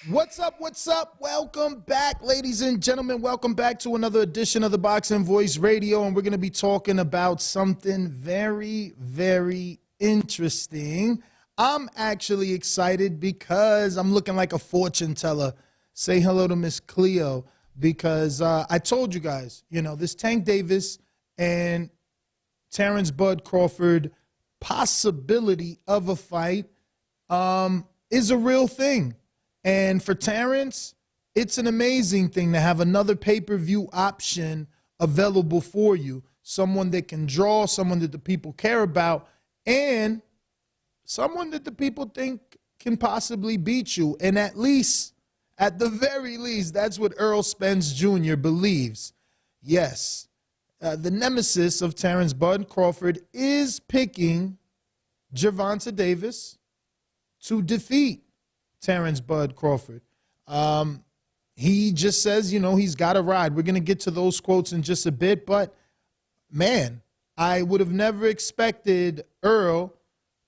What's up? What's up? Welcome back, ladies and gentlemen. Welcome back to another edition of the Boxing Voice Radio, and we're going to be talking about something very, very interesting. I'm actually excited because I'm looking like a fortune teller. Say hello to Miss Cleo, because I told you guys, this Tank Davis and Terrence Bud Crawford possibility of a fight is a real thing. And for Terrence, it's an amazing thing to have another pay-per-view option available for you. Someone that can draw, someone that the people care about, and someone that the people think can possibly beat you. And at the very least, that's what Errol Spence Jr. believes. Yes, the nemesis of Terrence Bud Crawford is picking Gervonta Davis to defeat Terrence Bud Crawford. He just says, he's got to ride. We're going to get to those quotes in just a bit. But, man, I would have never expected Earl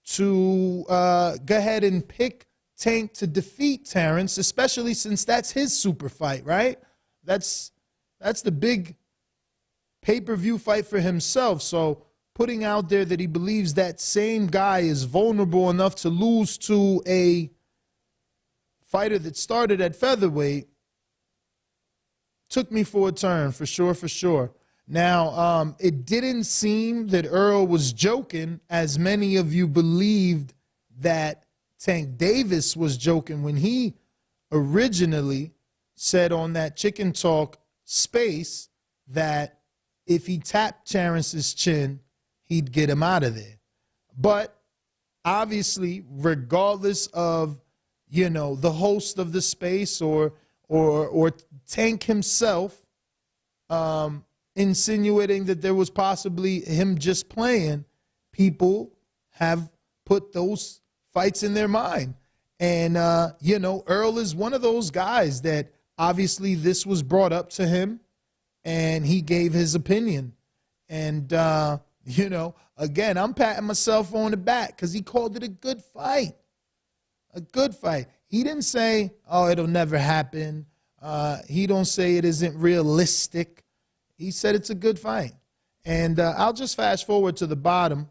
to go ahead and pick Tank to defeat Terrence, especially since that's his super fight, right? That's the big pay-per-view fight for himself. So putting out there that he believes that same guy is vulnerable enough to lose to a fighter that started at featherweight took me for a turn, for sure. Now, it didn't seem that Earl was joking, as many of you believed that Tank Davis was joking when he originally said on that Chicken Talk space that if he tapped Terrence's chin, he'd get him out of there. But obviously, regardless of the host of the space or Tank himself insinuating that there was possibly him just playing, people have put those fights in their mind. And, Earl is one of those guys that obviously this was brought up to him and he gave his opinion. And, again, I'm patting myself on the back because he called it a good fight. A good fight. He didn't say, oh, it'll never happen. He don't say it isn't realistic. He said it's a good fight. And I'll just fast forward to the bottom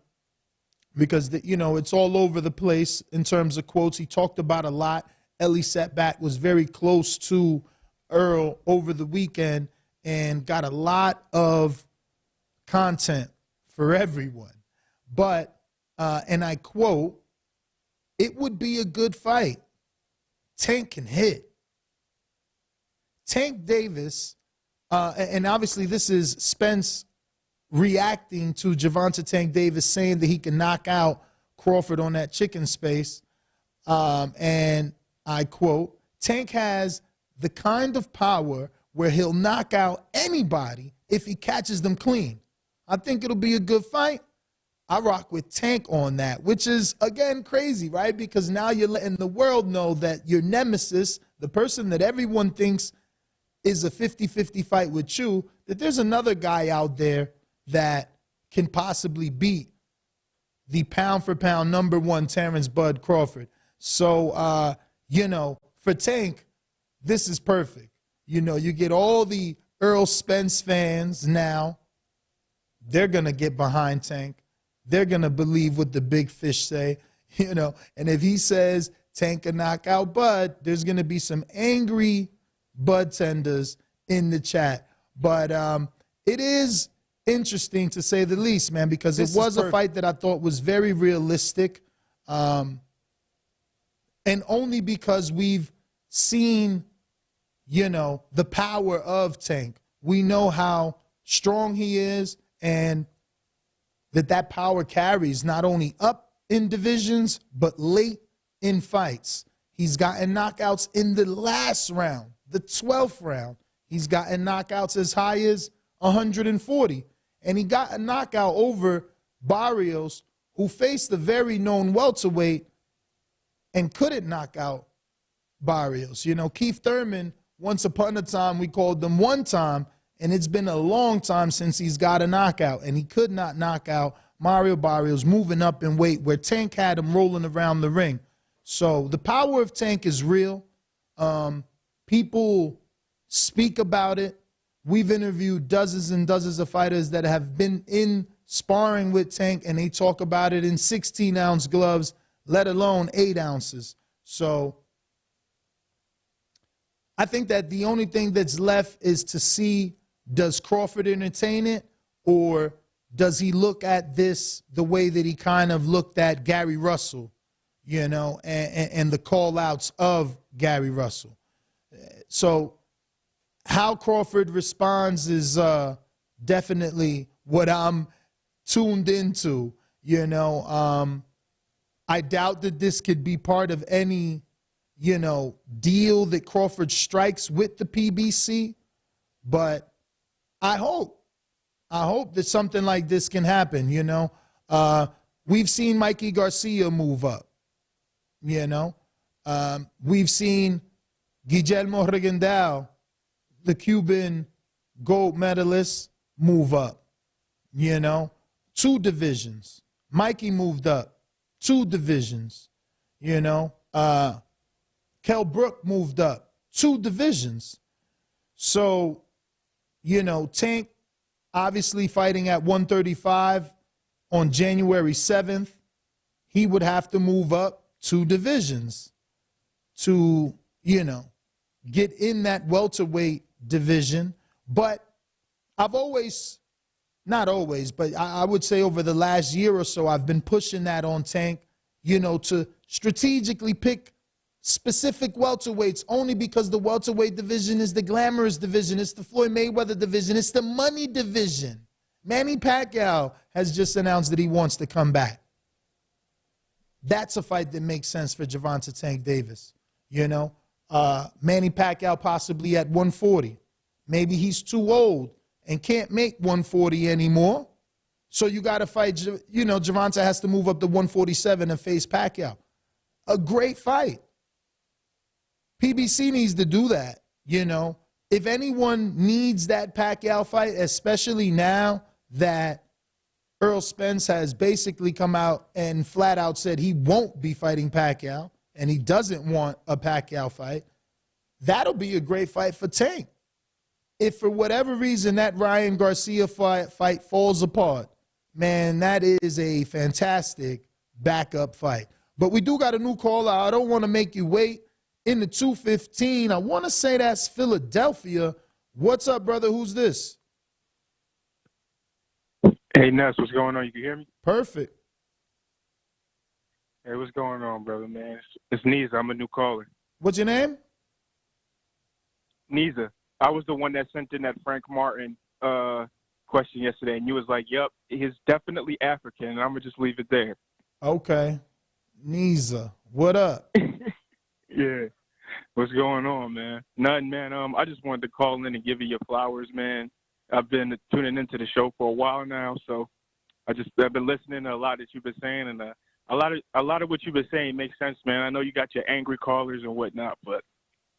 because, it's all over the place in terms of quotes. He talked about a lot. Ellie Setback was very close to Earl over the weekend and got a lot of content for everyone. But, and I quote, "It would be a good fight. Tank can hit." Tank Davis, and obviously this is Spence reacting to Gervonta Tank Davis saying that he can knock out Crawford on that chicken space. And I quote, "Tank has the kind of power where he'll knock out anybody if he catches them clean. I think it'll be a good fight." I rock with Tank on that, which is, again, crazy, right? Because now you're letting the world know that your nemesis, the person that everyone thinks is a 50-50 fight with you, that there's another guy out there that can possibly beat the pound-for-pound #1 Terrence Bud Crawford. So, for Tank, this is perfect. You get all the Errol Spence fans now. They're going to get behind Tank. They're going to believe what the big fish say, and if he says Tank can knock out Bud, there's going to be some angry Bud tenders in the chat. But it is interesting to say the least, man, because it was a fight that I thought was very realistic, and only because we've seen, the power of Tank. We know how strong he is, and that power carries not only up in divisions, but late in fights. He's gotten knockouts in the last round, the 12th round. He's gotten knockouts as high as 140. And he got a knockout over Barrios, who faced a very known welterweight and couldn't knock out Barrios. Keith Thurman, once upon a time, we called them one time, and it's been a long time since he's got a knockout, and he could not knock out Mario Barrios, moving up in weight, where Tank had him rolling around the ring. So the power of Tank is real. People speak about it. We've interviewed dozens and dozens of fighters that have been in sparring with Tank, and they talk about it in 16-ounce gloves, let alone 8 ounces. So I think that the only thing that's left is to see, does Crawford entertain it, or does he look at this the way that he kind of looked at Gary Russell, you know, and the call-outs of Gary Russell. So how Crawford responds is definitely what I'm tuned into, you know. I doubt that this could be part of any, you know, deal that Crawford strikes with the PBC, but I hope that something like this can happen, you know. We've seen Mikey Garcia move up, you know. We've seen Guillermo Regendao, the Cuban gold medalist, move up, you know. 2 divisions. Mikey moved up 2 divisions, you know. Kell Brook moved up 2 divisions. So, you know, Tank obviously fighting at 135 on January 7th. He would have to move up 2 divisions to, you know, get in that welterweight division. But I've always, not always, but I would say over the last year or so, I've been pushing that on Tank, you know, to strategically pick specific welterweights, only because the welterweight division is the glamorous division. It's the Floyd Mayweather division. It's the money division. Manny Pacquiao has just announced that he wants to come back. That's a fight that makes sense for Gervonta Tank Davis, you know. Manny Pacquiao possibly at 140. Maybe he's too old and can't make 140 anymore. So you got to fight, you know, Gervonta has to move up to 147 and face Pacquiao. A great fight. PBC needs to do that, you know. If anyone needs that Pacquiao fight, especially now that Errol Spence has basically come out and flat out said he won't be fighting Pacquiao and he doesn't want a Pacquiao fight, that'll be a great fight for Tank. If for whatever reason that Ryan Garcia fight falls apart, man, that is a fantastic backup fight. But we do got a new caller. I don't want to make you wait. In the 215, I want to say that's Philadelphia. What's up, brother? Who's this? Hey, Ness, what's going on? You can hear me? Perfect. Hey, what's going on, brother, man? It's Niza. I'm a new caller. What's your name? Niza. I was the one that sent in that Frank Martin question yesterday, and you was like, yep, he's definitely African, and I'm going to just leave it there. Okay. Niza. What up? Yeah. What's going on, man? Nothing, man. I just wanted to call in and give you your flowers, man. I've been tuning into the show for a while now, so I've been listening to a lot that you've been saying, and a lot of what you've been saying makes sense, man. I know you got your angry callers and whatnot, but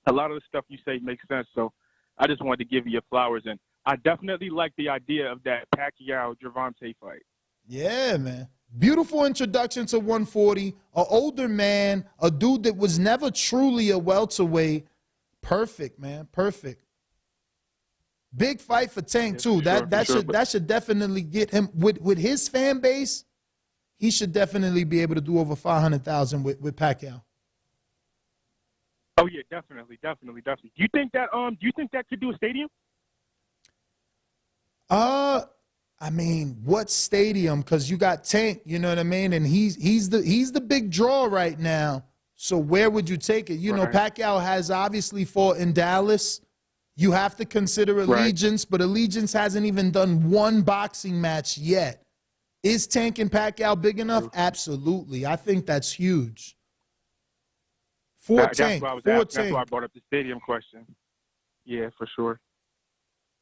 a lot of the stuff you say makes sense. So I just wanted to give you your flowers, and I definitely like the idea of that Pacquiao-Gervonta fight. Yeah, man. Beautiful introduction to 140, an older man, a dude that was never truly a welterweight. Perfect, man. Perfect. Big fight for Tank, too. That should definitely get him, with his fan base, he should definitely be able to do over 500,000 with Pacquiao. Oh, yeah, definitely. Do you think that could do a stadium? I mean, what stadium? Because you got Tank, you know what I mean? And he's the big draw right now. So where would you take it? You know, Pacquiao has obviously fought in Dallas. You have to consider Allegiance, but Allegiance hasn't even done one boxing match yet. Is Tank and Pacquiao big enough? Absolutely. I think that's huge. That's why I brought up the stadium question. Yeah, for sure.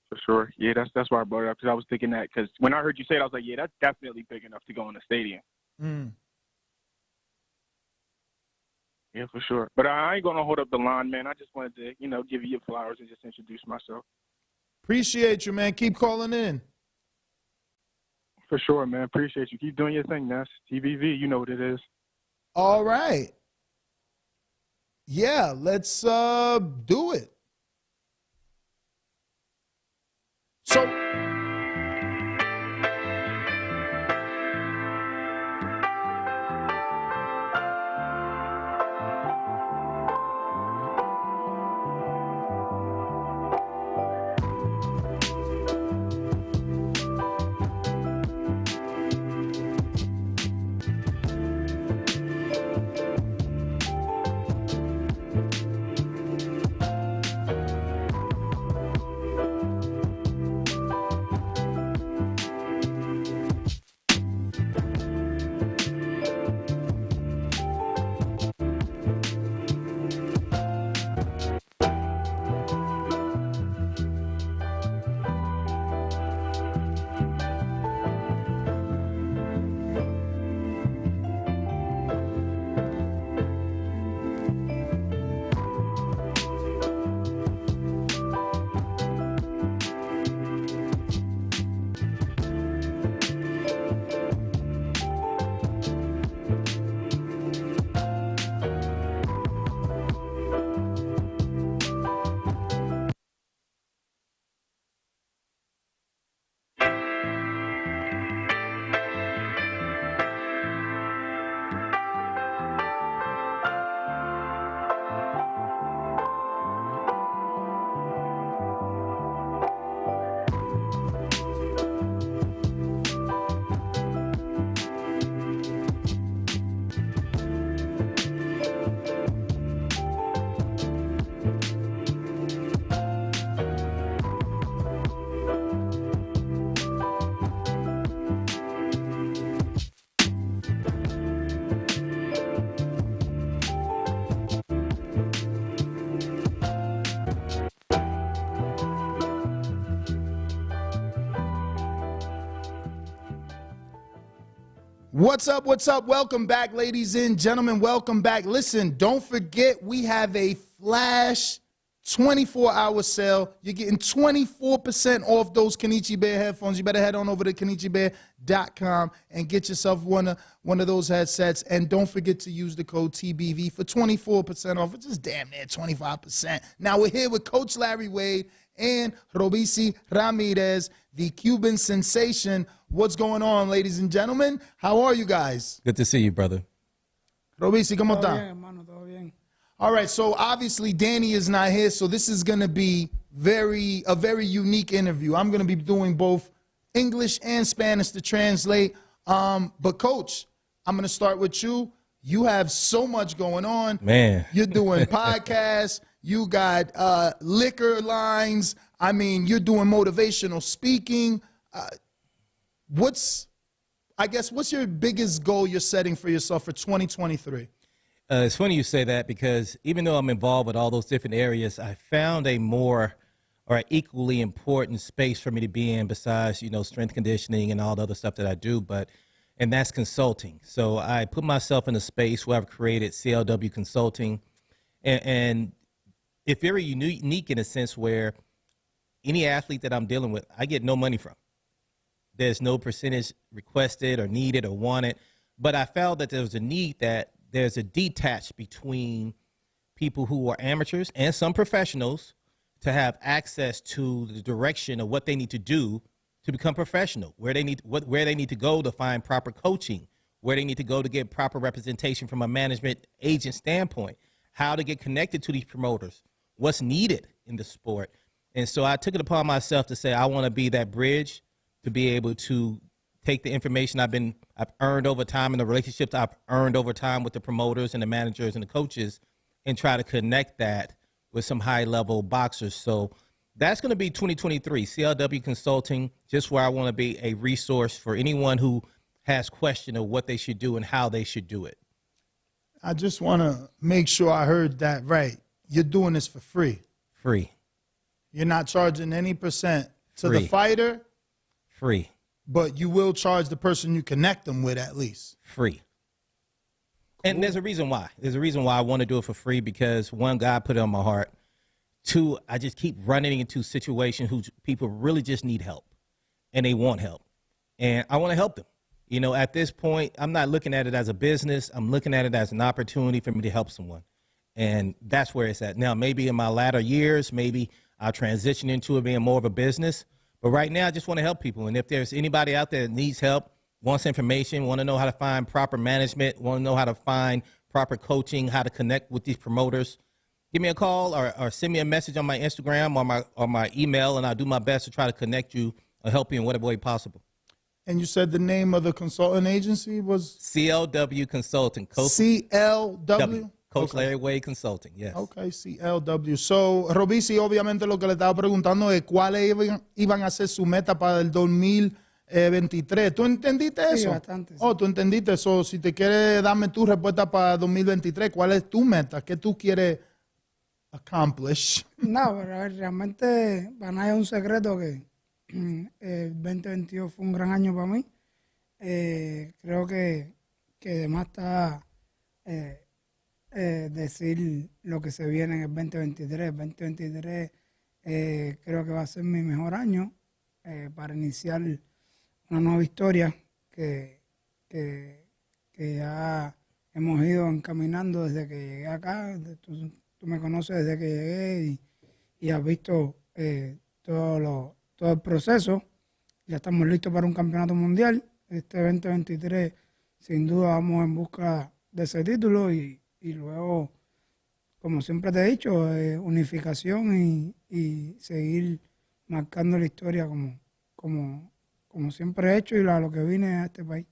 For sure. Yeah, that's why I brought it up, because I was thinking that, because when I heard you say it, I was like, yeah, that's definitely big enough to go in the stadium. Yeah, for sure. But I ain't going to hold up the line, man. I just wanted to, you know, give you your flowers and just introduce myself. Appreciate you, man. Keep calling in. For sure, man. Appreciate you. Keep doing your thing, Ness. TBV, you know what it is. All right. Yeah, let's do it. So what's up? What's up? Welcome back, ladies and gentlemen. Welcome back. Listen, don't forget we have a flash 24-hour sale. You're getting 24% off those Kenichi Bear headphones. You better head on over to KenichiBear.com and get yourself one of those headsets. And don't forget to use the code TBV for 24% off. It's just damn near 25%. Now we're here with Coach Larry Wade and Robisi Ramirez, the Cuban sensation. What's going on, ladies and gentlemen? How are you guys? Good to see you, brother. Robisi, ¿cómo está? Bien, hermano, todo bien. All right, so obviously Danny is not here, so this is going to be a very unique interview. I'm going to be doing both English and Spanish to translate. But Coach, I'm going to start with you. You have so much going on. Man. You're doing podcasts. You got liquor lines. I mean, you're doing motivational speaking. What's your biggest goal you're setting for yourself for 2023? It's funny you say that because even though I'm involved with all those different areas, I found a more or equally important space for me to be in besides, strength conditioning and all the other stuff that I do, and that's consulting. So I put myself in a space where I've created CLW Consulting, and it's very unique in a sense where any athlete that I'm dealing with, I get no money from. There's no percentage requested or needed or wanted, but I felt that there was a need that there's a detach between people who are amateurs and some professionals to have access to the direction of what they need to do to become professional, where they need to go to find proper coaching, where they need to go to get proper representation from a management agent standpoint, how to get connected to these promoters, what's needed in the sport. And so I took it upon myself to say I want to be that bridge to be able to take the information I've earned over time and the relationships I've earned over time with the promoters and the managers and the coaches and try to connect that with some high-level boxers. So that's going to be 2023, CLW Consulting, just where I want to be a resource for anyone who has question of what they should do and how they should do it. I just want to make sure I heard that right. You're doing this for free. Free. You're not charging any percent to Free. the fighter. Free. But you will charge the person you connect them with at least. Free. And there's a reason why. There's a reason why I want to do it for free because, one, God put it on my heart. Two, I just keep running into situations who people really just need help, and they want help. And I want to help them. At this point, I'm not looking at it as a business. I'm looking at it as an opportunity for me to help someone. And that's where it's at. Now, maybe in my latter years, maybe I'll transition into it being more of a business. But right now, I just want to help people. And if there's anybody out there that needs help, wants information, want to know how to find proper management, want to know how to find proper coaching, how to connect with these promoters, give me a call or send me a message on my Instagram or my email, and I'll do my best to try to connect you or help you in whatever way possible. And you said the name of the consultant agency was? CLW Consulting. CLW? Coach Larry Wade Consulting, yes. Okay, CLW. So, Robici, obviamente lo que le estaba preguntando es cuáles iban a ser su meta para el 2023. ¿Tú entendiste eso? Sí, bastante. Sí. Oh, tú entendiste eso. Si te quieres darme tu respuesta para 2023, ¿cuál es tu meta? ¿Qué tú quieres accomplish? No, pero a ver, realmente para nadie es un secreto que el 2022 fue un gran año para mí. Creo que además está decir lo que se viene en el 2023. El 2023 creo que va a ser mi mejor año para iniciar una nueva historia que ya hemos ido encaminando desde que llegué acá. Tú me conoces desde que llegué y has visto todo el proceso. Ya estamos listos para un campeonato mundial. Este 2023 sin duda vamos en busca de ese título y luego, como siempre te he dicho, unificación y seguir marcando la historia como siempre he hecho y lo que vine a este país.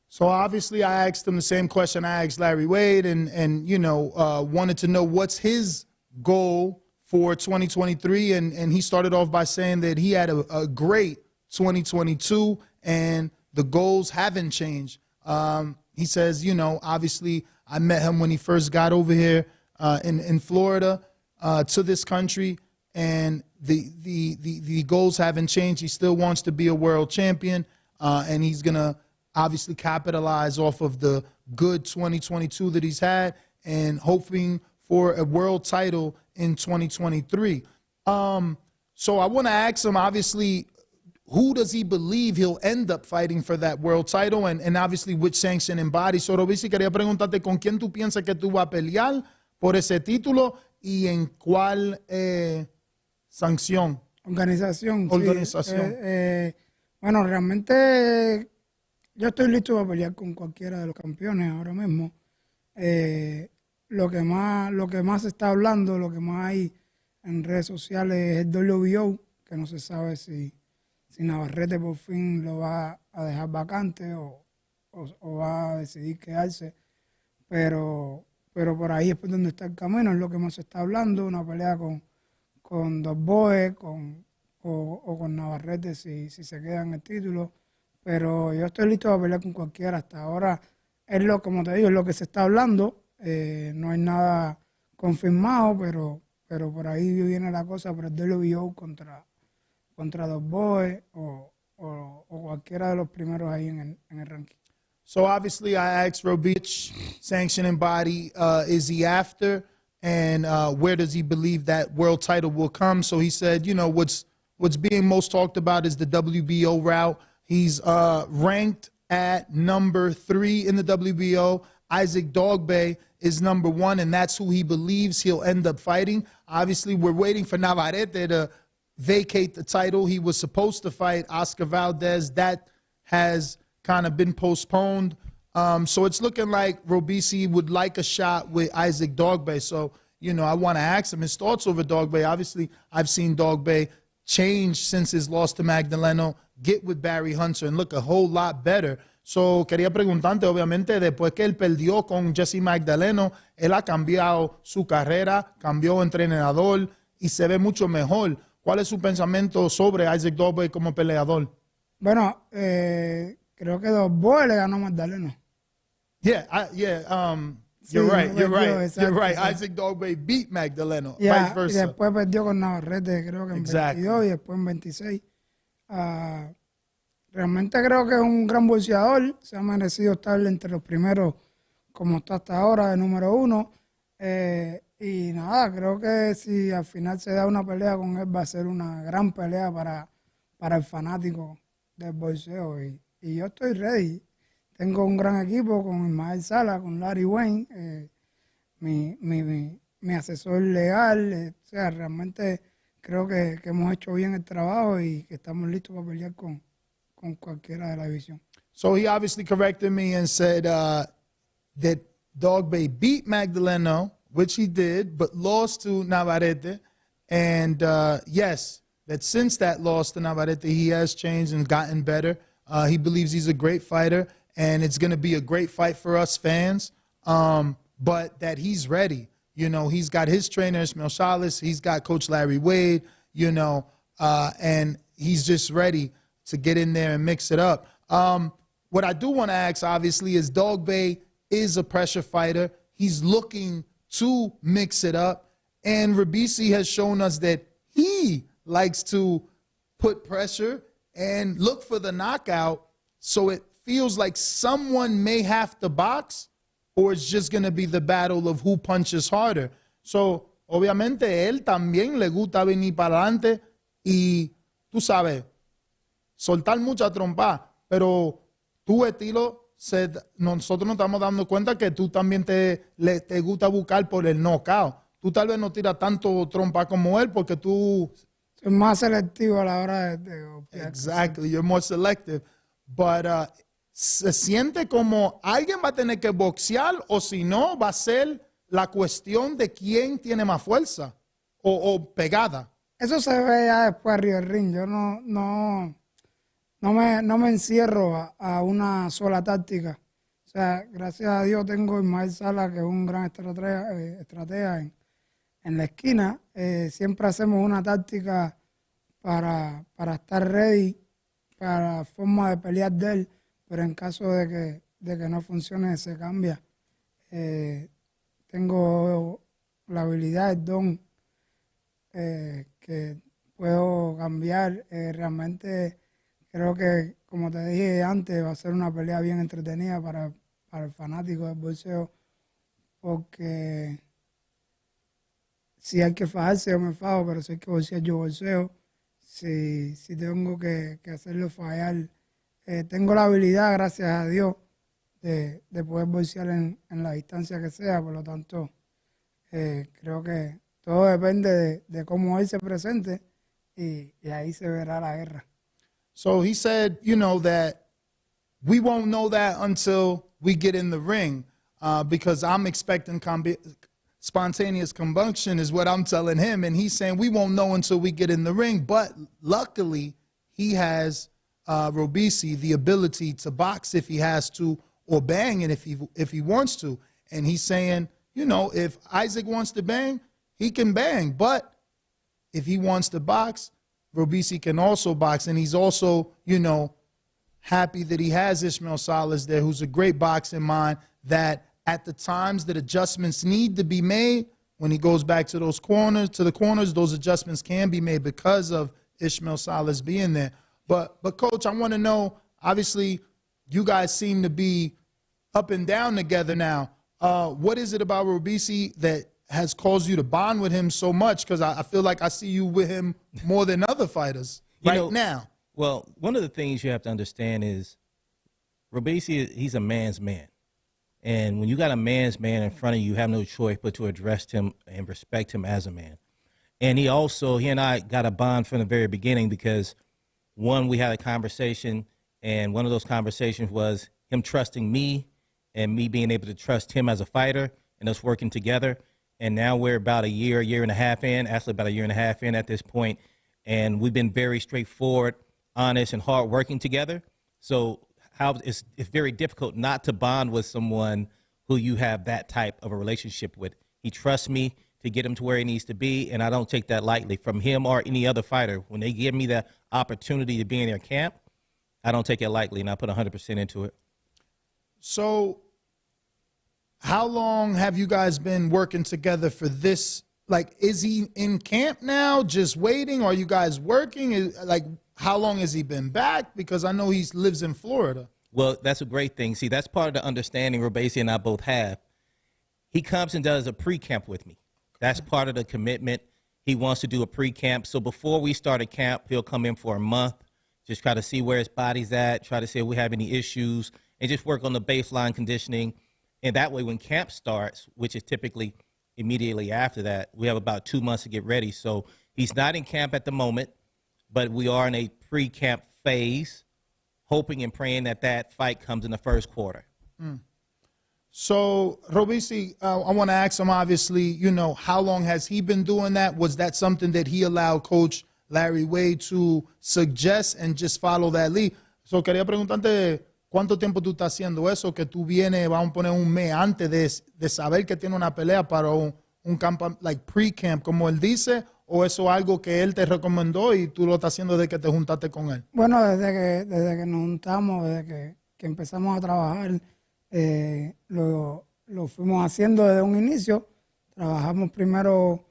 So obviously I asked him the same question I asked Larry Wade and you know, wanted to know what's his goal for 2023. And he started off by saying that he had a great 2022 and the goals haven't changed. He says, you know, obviously I met him when he first got over here in Florida to this country, and the goals haven't changed. He still wants to be a world champion, and he's going to obviously capitalize off of the good 2022 that he's had and hoping for a world title in 2023. So I want to ask him, obviously, who does he believe he'll end up fighting for that world title and obviously which sanctioning body? So, Robisi, quería preguntarte con quién tú piensas que tú vas a pelear por ese título y en cuál sanción. Organización. Organización. Sí. Bueno, realmente yo estoy listo para pelear con cualquiera de los campeones ahora mismo. Lo que más se está hablando, lo que más hay en redes sociales es el WBO, que no se sabe si Navarrete por fin lo va a dejar vacante o va a decidir quedarse. Pero por ahí es por donde está el camino, es lo que más se está hablando, una pelea con Dos Boes o con Navarrete si se queda en el título. Pero yo estoy listo para pelear con cualquiera. Hasta ahora es como te digo, es lo que se está hablando. No hay nada confirmado, pero por ahí viene la cosa por el WBO contra Dos Boes o cualquiera de los primeros ahí en el ranking. So obviously I asked Robich, sanctioning body, is he after? And where does he believe that world title will come? So he said, you know, what's being most talked about is the WBO route. He's ranked at number 3 in the WBO. Isaac Dogboe is number 1, and that's who he believes he'll end up fighting. Obviously, we're waiting for Navarrete to vacate the title. He was supposed to fight Oscar Valdez. That has kind of been postponed. So it's looking like Robisi would like a shot with Isaac Dogboe. So, you know, I want to ask him his thoughts over Dogboe. Obviously, I've seen Dogboe change since his loss to Magdaleno, get with Barry Hunter, and look a whole lot better. So, quería preguntarte, obviamente, después que él perdió con Jesse Magdaleno, él ha cambiado su carrera, cambió entrenador y se ve mucho mejor. ¿Cuál es su pensamiento sobre Isaac Dogboe como peleador? Bueno, creo que Dos Boes le ganó a Magdaleno. You're right. Isaac Dogboe beat Magdaleno, vice versa. Y después perdió con Navarrete, creo que en 22 y después en 26. Realmente creo que es un gran boxeador, se ha merecido estar entre los primeros como está hasta ahora, de número 1. Y nada, creo que si al final se da una pelea con él va a ser una gran pelea para el fanático del boxeo. Y yo estoy ready. Tengo un gran equipo con Salas, con Larry Wayne. mi asesor legal. O sea, realmente creo que hemos hecho bien el trabajo y que estamos listos para pelear con cualquiera de la división. So he obviously corrected me and said that Dog Bay beat Magdaleno, which he did, but lost to Navarrete. And yes, that since that loss to Navarrete, he has changed and gotten better. He believes he's a great fighter, and it's going to be a great fight for us fans, but that he's ready. You know, he's got his trainer, Ismael Salas. He's got Coach Larry Wade, you know, and he's just ready to get in there and mix it up. What I do want to ask, obviously, is Dog Bay is a pressure fighter. He's looking to mix it up. And Rabisi has shown us that he likes to put pressure and look for the knockout. So it feels like someone may have to box, or it's just going to be the battle of who punches harder. So, obviamente, él también le gusta venir para adelante y, tú sabes, soltar mucha trompa. Pero tu estilo, nosotros nos estamos dando cuenta que tú también te gusta buscar por el knockout. Tú tal vez no tiras tanto trompa como él porque tú... Soy más selectivo a la hora de golpear. Exactly, you're more selective. But se siente como alguien va a tener que boxear, o si no, va a ser la cuestión de quién tiene más fuerza o pegada. Eso se ve ya después arriba del ring. Yo no me encierro a una sola táctica. O sea, gracias a Dios tengo a Ismael Salas, que es un gran estratega en la esquina. Siempre hacemos una táctica para estar ready para la forma de pelear de él, pero en caso de que no funcione, se cambia. Tengo la habilidad, el don, que puedo cambiar. Realmente creo que, como te dije antes, va a ser una pelea bien entretenida para el fanático del boxeo, porque si hay que fajarse, yo me fajo, pero si hay que boxear, yo boxeo. Si tengo que hacerlo fallar, tengo la habilidad, gracias a Dios, de poder boxear en la distancia que sea. Por lo tanto, creo que todo depende de cómo él se presente y ahí se verá la guerra. So he said, you know, that we won't know that until we get in the ring, because I'm expecting spontaneous combustion is what I'm telling him. And he's saying we won't know until we get in the ring. But luckily, he has, Robisi, the ability to box if he has to, or bang it if he wants to. And he's saying, you know, if Isaac wants to bang, he can bang. But if he wants to box, Robisi can also box. And he's also, you know, happy that he has Ismael Salas there, who's a great boxing mind, that at the times that adjustments need to be made, when he goes back to those corners, those adjustments can be made because of Ismael Salas being there. But Coach, I want to know, obviously, you guys seem to be up and down together now. What is it about Robisi that has caused you to bond with him so much? Because I feel like I see you with him more than other fighters now. Well, one of the things you have to understand is Robisi, he's a man's man. And when you got a man's man in front of you, you have no choice but to address him and respect him as a man. And he and I got a bond from the very beginning because, one, we had a conversation, and one of those conversations was him trusting me and me being able to trust him as a fighter and us working together. And now we're about a year and a half in, actually about a year and a half in at this point, and we've been very straightforward, honest, and hard working together. So it's very difficult not to bond with someone who you have that type of a relationship with. He trusts me to get him to where he needs to be, and I don't take that lightly from him or any other fighter. When they give me the opportunity to be in their camp, I don't take it lightly, and I put 100% into it. So how long have you guys been working together for this? Like, is he in camp now, just waiting? Or are you guys working? Like, how long has he been back? Because I know he lives in Florida. Well, that's a great thing. See, that's part of the understanding Robesi and I both have. He comes and does a pre-camp with me. That's part of the commitment. He wants to do a pre-camp. So before we start a camp, he'll come in for a month, just try to see where his body's at, try to see if we have any issues, and just work on the baseline conditioning. And that way, when camp starts, which is typically immediately after that, we have about 2 months to get ready. So he's not in camp at the moment, but we are in a pre-camp phase, hoping and praying that that fight comes in the first quarter. So, Robeisy, I want to ask him, obviously, you know, how long has he been doing that? Was that something that he allowed Coach Larry Wade to suggest and just follow that lead? So, quería preguntarte, ¿cuánto tiempo tú estás haciendo eso? Que tú vienes, vamos a poner un mes antes de saber que tiene una pelea para un campo, like pre-camp, como él dice, o eso es algo que él te recomendó y tú lo estás haciendo desde que te juntaste con él? Bueno, desde que nos juntamos, desde que empezamos a trabajar, lo fuimos haciendo desde un inicio. Trabajamos primero,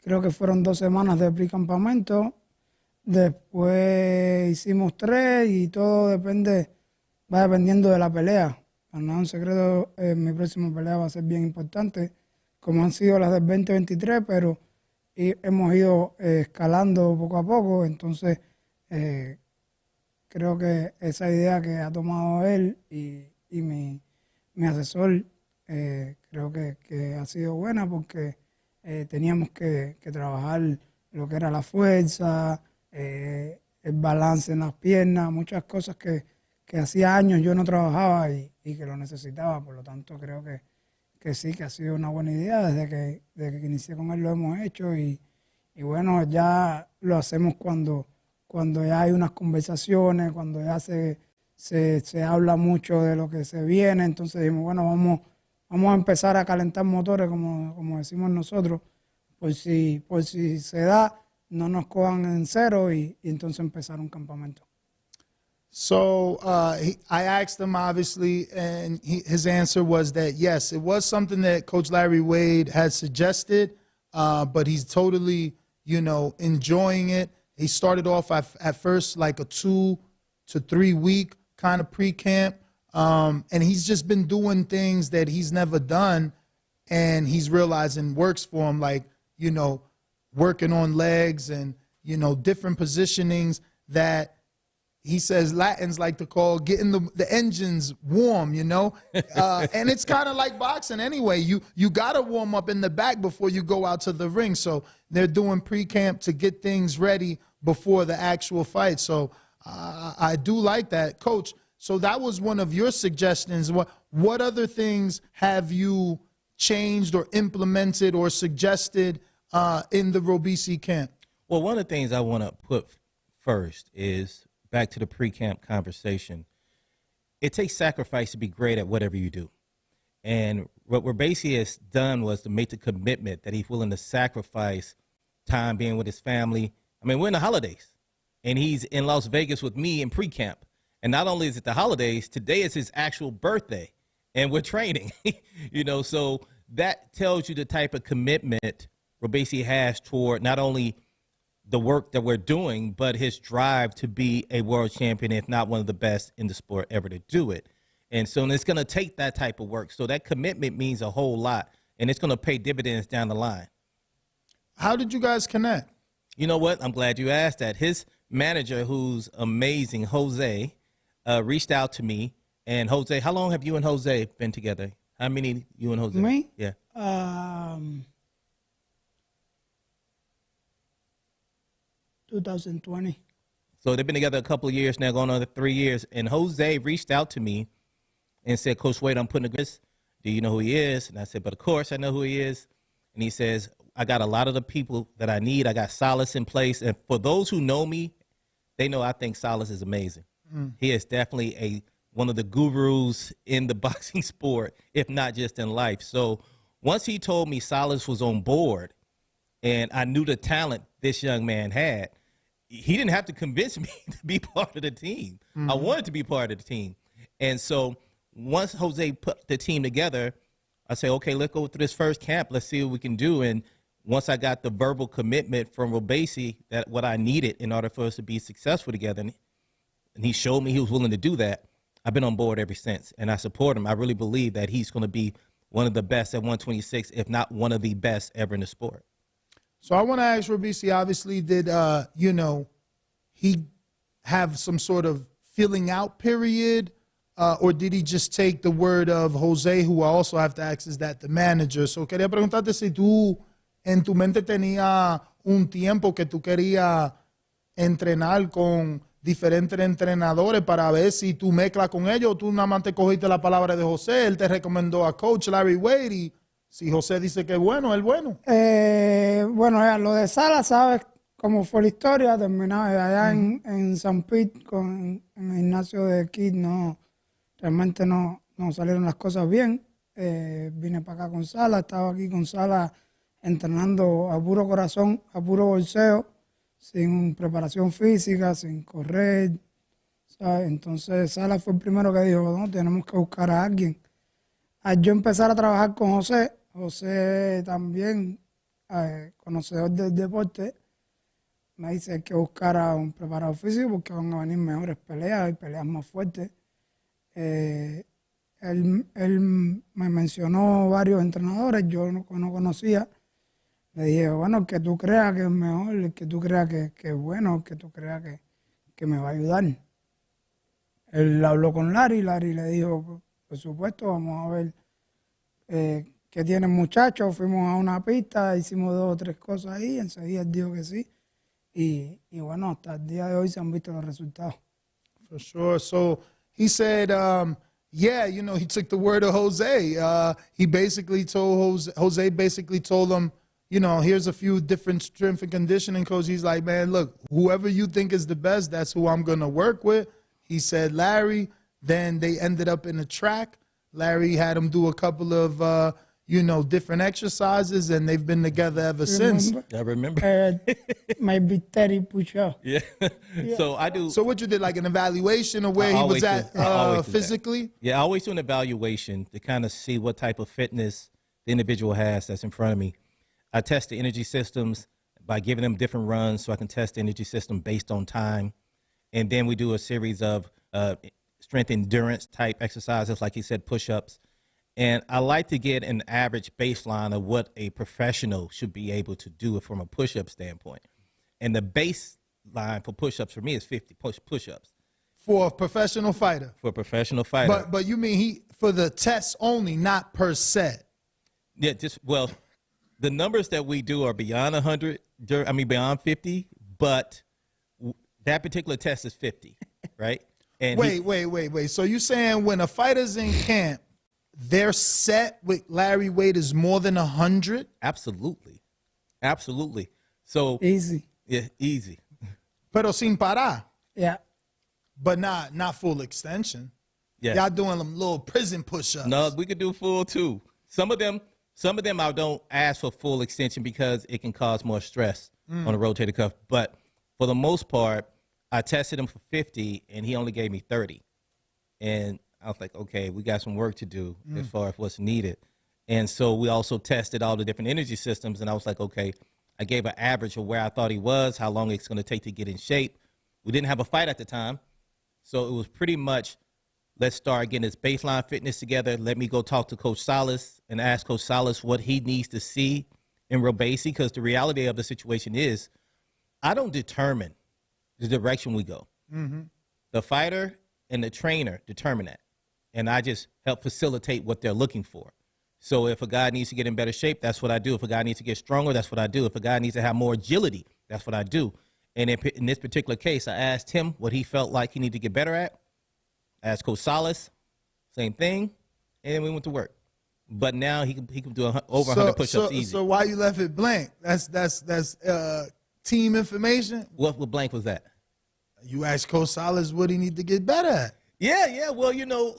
creo que fueron 2 semanas de pre-campamento. Después hicimos 3 y todo va dependiendo de la pelea. Para nada un secreto, mi próxima pelea va a ser bien importante, como han sido las del 2023, pero hemos ido escalando poco a poco. Entonces, creo que esa idea que ha tomado él y mi asesor, creo que ha sido buena porque teníamos que trabajar lo que era la fuerza, el balance en las piernas, muchas cosas que hacía años yo no trabajaba y que lo necesitaba. Por lo tanto, creo que sí, que ha sido una buena idea. Desde que inicié con él lo hemos hecho y bueno, ya lo hacemos cuando ya hay unas conversaciones, cuando ya se habla mucho de lo que se viene. Entonces dijimos, bueno, vamos a empezar a calentar motores, como decimos nosotros, por si se da, no nos cojan en cero y entonces empezar un campamento. So I asked him, obviously, and his answer was that, yes, it was something that Coach Larry Wade had suggested, but he's totally, you know, enjoying it. He started off at first like a 2 to 3 week kind of pre-camp, and he's just been doing things that he's never done, and he's realizing works for him, like, you know, working on legs and, you know, different positionings that he says Latins like to call getting the engines warm, you know? And it's kind of like boxing anyway. You got to warm up in the back before you go out to the ring. So they're doing pre-camp to get things ready before the actual fight. So I do like that. Coach, so that was one of your suggestions. What other things have you changed or implemented or suggested in the Robeisy camp? Well, one of the things I want to put first is back to the pre-camp conversation. It takes sacrifice to be great at whatever you do. And what Robeisy has done was to make the commitment that he's willing to sacrifice time being with his family. I mean, we're in the holidays, and he's in Las Vegas with me in pre-camp. And not only is it the holidays, today is his actual birthday, and we're training. You know, so that tells you the type of commitment Robeisy has toward not only the work that we're doing, but his drive to be a world champion, if not one of the best in the sport ever to do it. And so it's going to take that type of work. So that commitment means a whole lot, and it's going to pay dividends down the line. How did you guys connect? You know what? I'm glad you asked that. His manager, who's amazing, Jose, reached out to me. And Jose, how long have you and Jose been together? How many you and Jose? Me? Yeah. 2020. So they've been together a couple of years now, going on 3 years. And Jose reached out to me and said, Coach Wade, I'm putting this. Do you know who he is? And I said, but of course I know who he is. And he says, I got a lot of the people that I need. I got Salas in place. And for those who know me, they know I think Salas is amazing. He is definitely one of the gurus in the boxing sport, if not just in life. So once he told me Salas was on board and I knew the talent this young man had, he didn't have to convince me to be part of the team. I wanted to be part of the team. And so once Jose put the team together, I said, okay, let's go through this first camp. Let's see what we can do. And once I got the verbal commitment from Robeisy that what I needed in order for us to be successful together, and he showed me he was willing to do that, I've been on board ever since. And I support him. I really believe that he's going to be one of the best at 126, if not one of the best ever in the sport. So I want to ask Robeisy, obviously, did, you know, he have some sort of filling out period or did he just take the word of Jose, who I also have to ask, is that the manager? So quería preguntarte si tú en tu mente tenía un tiempo que tú querías entrenar con diferentes entrenadores para ver si tú mezclas con ellos o tú nada más te cogiste la palabra de José, él te recomendó a Coach Larry Wade y si José dice que es bueno, es bueno. Bueno, ya, lo de Salas, ¿sabes cómo fue la historia? Terminaba allá en San Pete en el gimnasio de Kid, realmente no salieron las cosas bien. Vine para acá con Salas, estaba aquí con Salas entrenando a puro corazón, a puro bolseo, sin preparación física, sin correr, ¿sabes? Entonces Salas fue el primero que dijo, no, tenemos que buscar a alguien. Al yo empezar a trabajar con José también, conocedor del deporte, me dice que hay que buscar a un preparador físico porque van a venir mejores peleas y peleas más fuertes. Él me mencionó varios entrenadores, yo no conocía. Le dije, bueno, el que tú creas que es mejor, el que tú creas que es bueno, el que tú creas que me va a ayudar. Él habló con Larry le dijo, por supuesto, vamos a ver qué tiene el muchacho. Fuimos a una pista, hicimos 2 o 3 cosas ahí, enseguida él dijo que sí. Y bueno, hasta el día de hoy se han visto los resultados. For sure. So he said, yeah, you know, he took the word of Jose. He basically told Jose basically told him, you know, here's a few different strength and conditioning coaches. He's like, man, look, whoever you think is the best, that's who I'm going to work with. He said Larry. Then they ended up in the track. Larry had him do a couple of, you know, different exercises, and they've been together ever since. I remember. Maybe 30 push-ups. Yeah. So I do. So what you did, like an evaluation of where he was at physically? Yeah, I always do an evaluation to kind of see what type of fitness the individual has that's in front of me. I test the energy systems by giving them different runs so I can test the energy system based on time. And then we do a series of strength endurance type exercises, like he said, push-ups. And I like to get an average baseline of what a professional should be able to do from a push-up standpoint. And the baseline for push-ups for me is 50 push-ups. For a professional fighter? For a professional fighter. But you mean for the tests only, not per set? Yeah, well, the numbers that we do are beyond 100, beyond 50, but that particular test is 50, right? And wait. So you're saying when a fighter's in camp, their set with Larry Wade is more than 100? Absolutely. So easy. Yeah, easy. Pero sin parar. Yeah. But not full extension. Yeah. Y'all doing them little prison push-ups. No, we could do full too. Some of them I don't ask for full extension because it can cause more stress on the rotator cuff. But for the most part, I tested him for 50 and he only gave me 30. And I was like, okay, we got some work to do as far as what's needed. And so we also tested all the different energy systems. And I was like, okay, I gave an average of where I thought he was, how long it's going to take to get in shape. We didn't have a fight at the time. So it was pretty much, let's start getting his baseline fitness together. Let me go talk to Coach Salas and ask Coach Salas what he needs to see in Robesi, because the reality of the situation is I don't determine the direction we go. The fighter and the trainer determine that. And I just help facilitate what they're looking for. So if a guy needs to get in better shape, that's what I do. If a guy needs to get stronger, that's what I do. If a guy needs to have more agility, that's what I do. And in this particular case, I asked him what he felt like he needed to get better at. I asked Coach Salas, same thing, and then we went to work. But now he can do over 100 push-ups easy. So why you left it blank? That's team information. What blank was that? You asked Coach Salas what he need to get better at. Yeah. Well, you know,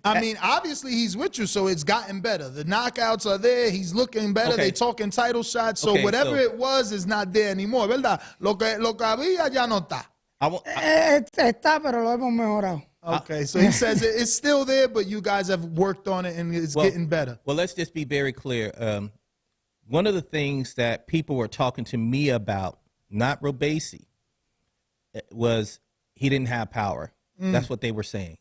I mean, obviously he's with you, so it's gotten better. The knockouts are there. He's looking better. Okay. They talking title shots. So whatever it was is not there anymore, ¿verdad? Lo que había ya no está. Está, pero lo hemos mejorado. Okay, so he says it's still there, but you guys have worked on it and it's getting better. Well, let's just be very clear. One of the things that people were talking to me about, not Robesi, was he didn't have power. That's what they were saying.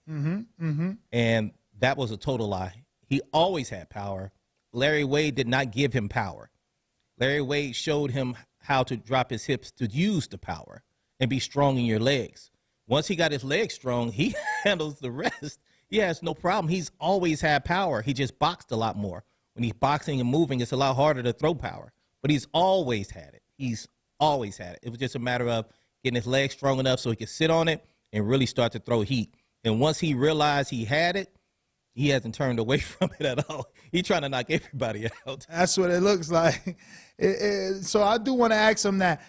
And that was a total lie. He always had power. Larry Wade did not give him power. Larry Wade showed him how to drop his hips to use the power and be strong in your legs. Once he got his legs strong, he handles the rest. He has no problem. He's always had power. He just boxed a lot more. When he's boxing and moving, it's a lot harder to throw power. But he's always had it. He's always had it. It was just a matter of getting his legs strong enough so he could sit on it and really start to throw heat. And once he realized he had it, he hasn't turned away from it at all. He's trying to knock everybody out. That's what it looks like. So I do want to ask him that.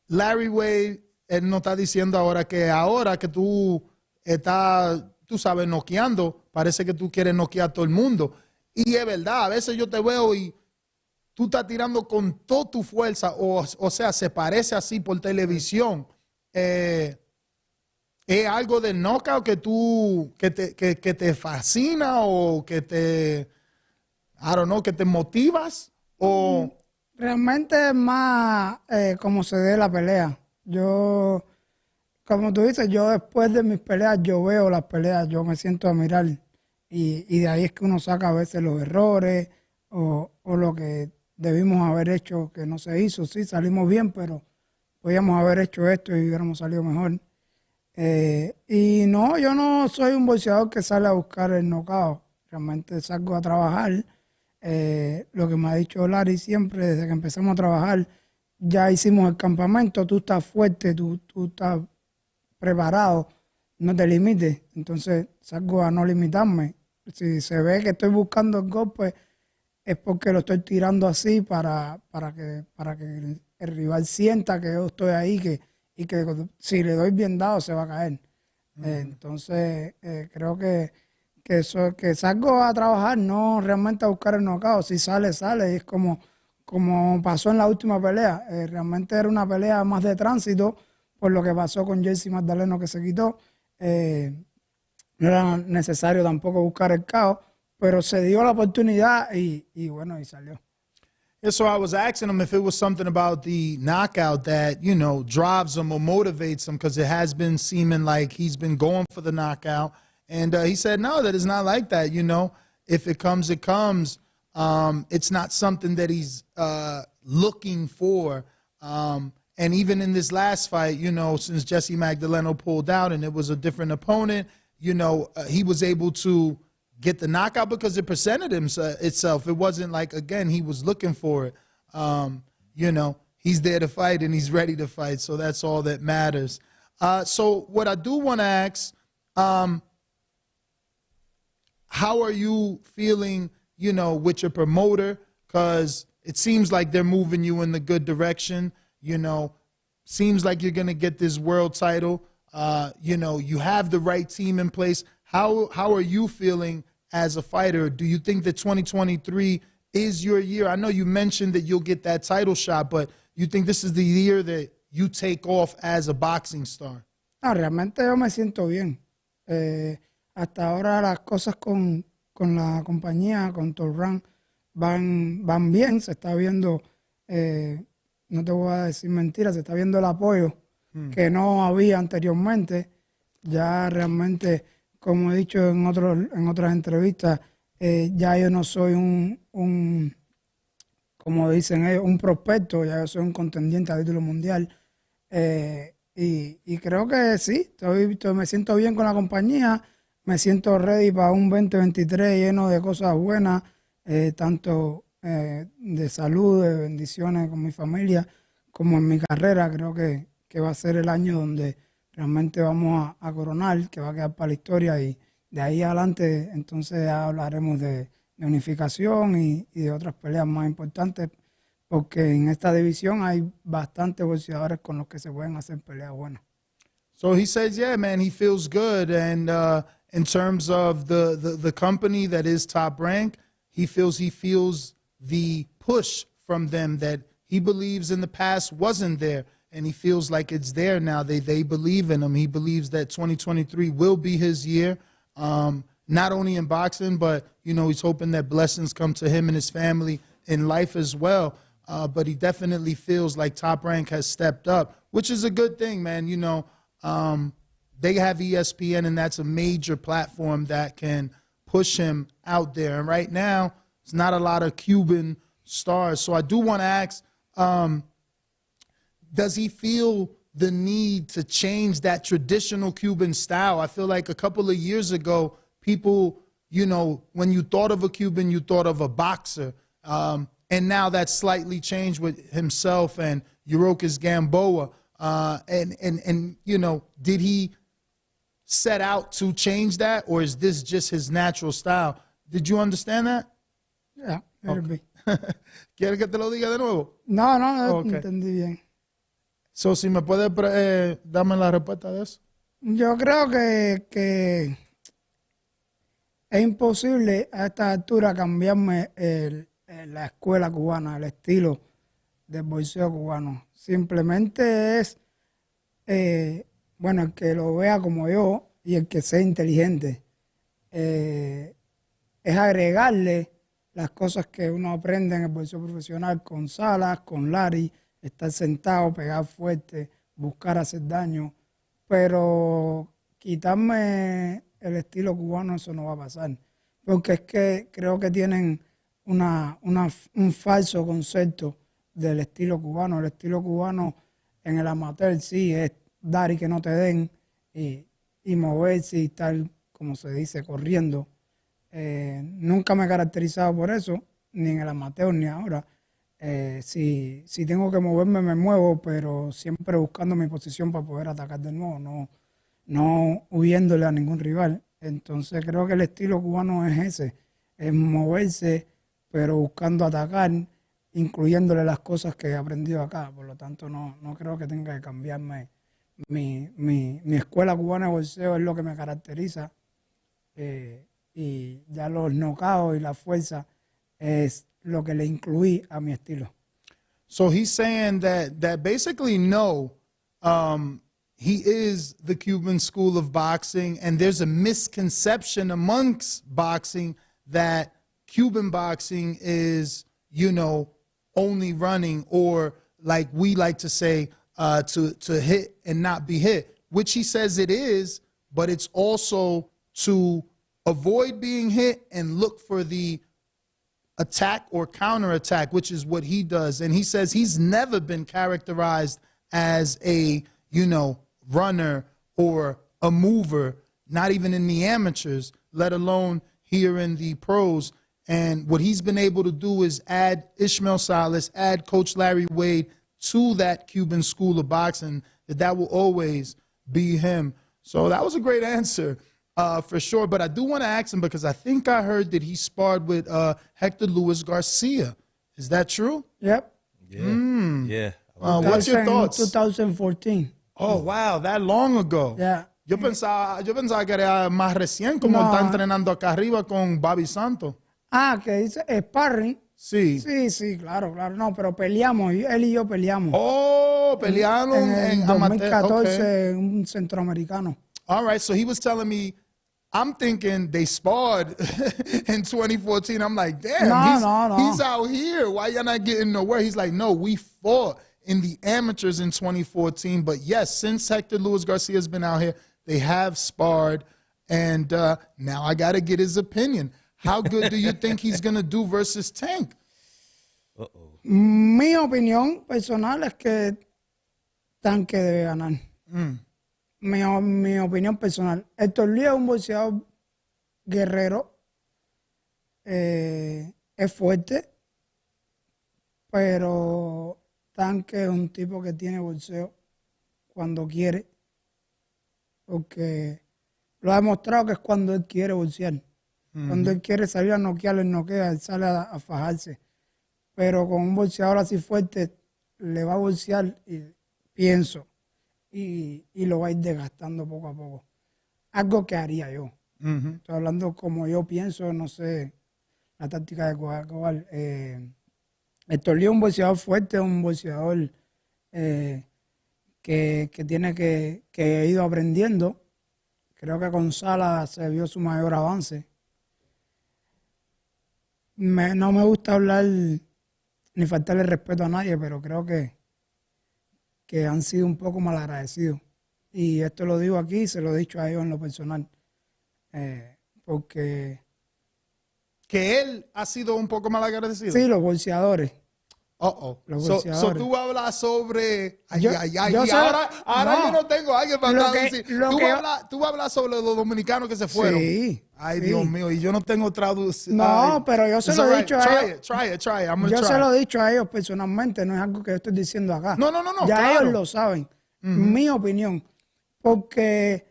Larry Wade, él nos está diciendo ahora que tú estás, tú sabes, noqueando, parece que tú quieres noquear a todo el mundo. Y es verdad, a veces yo te veo y tú estás tirando con toda tu fuerza, o sea, se parece así por televisión. ¿Es algo del knockout que te fascina o que te, I don't know, que te motivas? O Realmente es más como se dé la pelea. Yo, como tú dices, yo después de mis peleas, yo veo las peleas, yo me siento a mirar. Y de ahí es que uno saca a veces los errores o lo que debimos haber hecho que no se hizo. Sí, salimos bien, pero podíamos haber hecho esto y hubiéramos salido mejor. Y no, yo no soy un boxeador que sale a buscar el knockout. Realmente salgo a trabajar. Lo que me ha dicho Larry siempre, desde que empezamos a trabajar, ya hicimos el campamento, tú estás fuerte, tú estás preparado, no te limites. Entonces salgo a no limitarme. Si se ve que estoy buscando el golpe, es porque lo estoy tirando así para que el rival sienta que yo estoy ahí y que si le doy bien dado se va a caer. Entonces creo que eso, que salgo a trabajar, no realmente a buscar el knockout. Si sale, sale. Y es como pasó en la última pelea. Realmente era una pelea más de tránsito por lo que pasó con Jersey Magdaleno que se quitó. No era necesario tampoco buscar el KO, pero se dio la oportunidad y bueno, y salió. Yeah, so I was asking him if it was something about the knockout that, you know, drives him or motivates him, because it has been seeming like he's been going for the knockout. And he said, no, that is not like that. You know, if it comes, it comes. It's not something that he's looking for. And even in this last fight, you know, since Jesse Magdaleno pulled out and it was a different opponent, you know, he was able to get the knockout because it presented itself. It wasn't like, again, he was looking for it. You know, he's there to fight and he's ready to fight. So that's all that matters. So what I do want to ask, how are you feeling, you know, with your promoter? Because it seems like they're moving you in the good direction. You know, seems like you're going to get this world title. You know, you have the right team in place. How are you feeling as a fighter? Do you think that 2023 is your year? I know you mentioned that you'll get that title shot, but you think this is the year that you take off as a boxing star? No, realmente yo me siento bien. Hasta ahora las cosas con la compañía, con Torran, van bien. Se está viendo, no te voy a decir mentiras, se está viendo el apoyo que no había anteriormente. Ya realmente, como he dicho en otras entrevistas, ya yo no soy como dicen ellos, un prospecto, ya yo soy un contendiente a título mundial. Y creo que sí, me siento bien con la compañía. Me siento ready para un 2023 lleno de cosas buenas, tanto de salud, de bendiciones con mi familia, como en mi carrera. Creo que va a ser el año donde realmente vamos a coronar, que va a quedar para la historia, y de ahí adelante entonces ya hablaremos de unificación y de otras peleas más importantes, porque en esta división hay bastantes boxeadores con los que se pueden hacer peleas buenas. So he says, yeah, man, he feels good. And in terms of the company that is Top Rank, he feels the push from them that he believes in the past wasn't there. And he feels like it's there now. They believe in him. He believes that 2023 will be his year, not only in boxing, but, you know, he's hoping that blessings come to him and his family in life as well. But he definitely feels like Top Rank has stepped up, which is a good thing, man. You know, they have ESPN, and that's a major platform that can push him out there. And right now, it's not a lot of Cuban stars. So I do want to ask, does he feel the need to change that traditional Cuban style? I feel like a couple of years ago, people, you know, when you thought of a Cuban, you thought of a boxer. And now that's slightly changed with himself and Yurokis Gamboa. And you know, did he set out to change that, or is this just his natural style? Did you understand that? Yeah, okay. ¿Quieres que te lo diga de nuevo? No, Okay. entendí bien. So, si me puedes darme la respuesta de eso. Yo creo que es imposible a esta altura cambiarme la escuela cubana, el estilo del boxeo cubano. Simplemente es, bueno, el que lo vea como yo y el que sea inteligente, es agregarle las cosas que uno aprende en el boxeo profesional con Salas, con Larry, estar sentado, pegar fuerte, buscar hacer daño, pero quitarme el estilo cubano, eso no va a pasar, porque es que creo que tienen un falso concepto del estilo cubano. El estilo cubano en el amateur sí es dar y que no te den y moverse y estar, como se dice, corriendo. Nunca me he caracterizado por eso, ni en el amateur ni ahora. Si tengo que moverme, me muevo, pero siempre buscando mi posición para poder atacar de nuevo, no huyéndole a ningún rival. Entonces creo que el estilo cubano es ese, es moverse, pero buscando atacar, incluyéndole las cosas que he aprendido acá. Por lo tanto, no creo que tenga que cambiarme. Mi escuela cubana de boxeo es lo que me caracteriza, y ya los knockouts y la fuerza es lo que le incluí a mi estilo. So he's saying that basically no, he is the Cuban school of boxing, and there's a misconception amongst boxing that Cuban boxing is, you know, only running, or like we like to say, to hit and not be hit, which he says it is, but it's also to avoid being hit and look for the attack or counterattack, which is what he does. And he says he's never been characterized as a, you know, runner or a mover, not even in the amateurs, let alone here in the pros. And what he's been able to do is add Ishmael Salas, add Coach Larry Wade to that Cuban school of boxing, that will always be him. So that was a great answer. For sure, but I do want to ask him, because I think I heard that he sparred with Hector Garcia. Is that true? Yep. Yeah. Yeah. What's your thoughts? 2014. Oh, wow, that long ago. Yeah. Yo pensaba que era más recién, como está entrenando acá arriba con Bobby Santos. Que dice sparring. Sí. Sí, claro. No, pero peleamos, él y yo peleamos. Oh, pelearon en 2014, un centroamericano. All right, so he was telling me, I'm thinking they sparred in 2014. I'm like, damn, he's out here. Why y'all not getting nowhere? He's like, no, we fought in the amateurs in 2014. But yes, since Hector Garcia has been out here, they have sparred. And now I got to get his opinion. How good do you think he's going to do versus Tank? Uh-oh. Mi opinión personal es que Tanque debe ganar. Mi opinión personal. Héctor Luis es un boxeador guerrero, es fuerte, pero Tanque es un tipo que tiene boxeo cuando quiere, porque lo ha demostrado que es cuando él quiere boxear. Cuando él quiere salir a noquear, él noquea, él sale a fajarse. Pero con un boxeador así fuerte, le va a boxear, y pienso, y lo va a ir desgastando poco a poco. Algo que haría yo. Estoy hablando como yo pienso, no sé, la táctica de Cobar. Héctor Lee es un boxeador fuerte, un boxeador que tiene que he ido aprendiendo. Creo que con Salas se vio su mayor avance. No me gusta hablar ni faltarle respeto a nadie, pero creo que han sido un poco malagradecidos. Y esto lo digo aquí, se lo he dicho a ellos en lo personal. Porque... ¿Que él ha sido un poco malagradecido? Sí, los boxeadores. Los So boxeadores. tú hablas sobre... Ay, Yo- ay, ay, yo y sé- ahora no. yo no tengo a alguien para Lo que- traducir. lo Tú que- vas a hablar sobre los dominicanos que se fueron. Sí. Ay, sí. Dios mío, y yo no tengo traducción. No, pero yo se lo he dicho a ellos. Try it. I'm gonna Yo try. se lo he dicho a ellos personalmente, no es algo que yo estoy diciendo acá. No, Ya claro. ellos lo saben. Mi opinión. Porque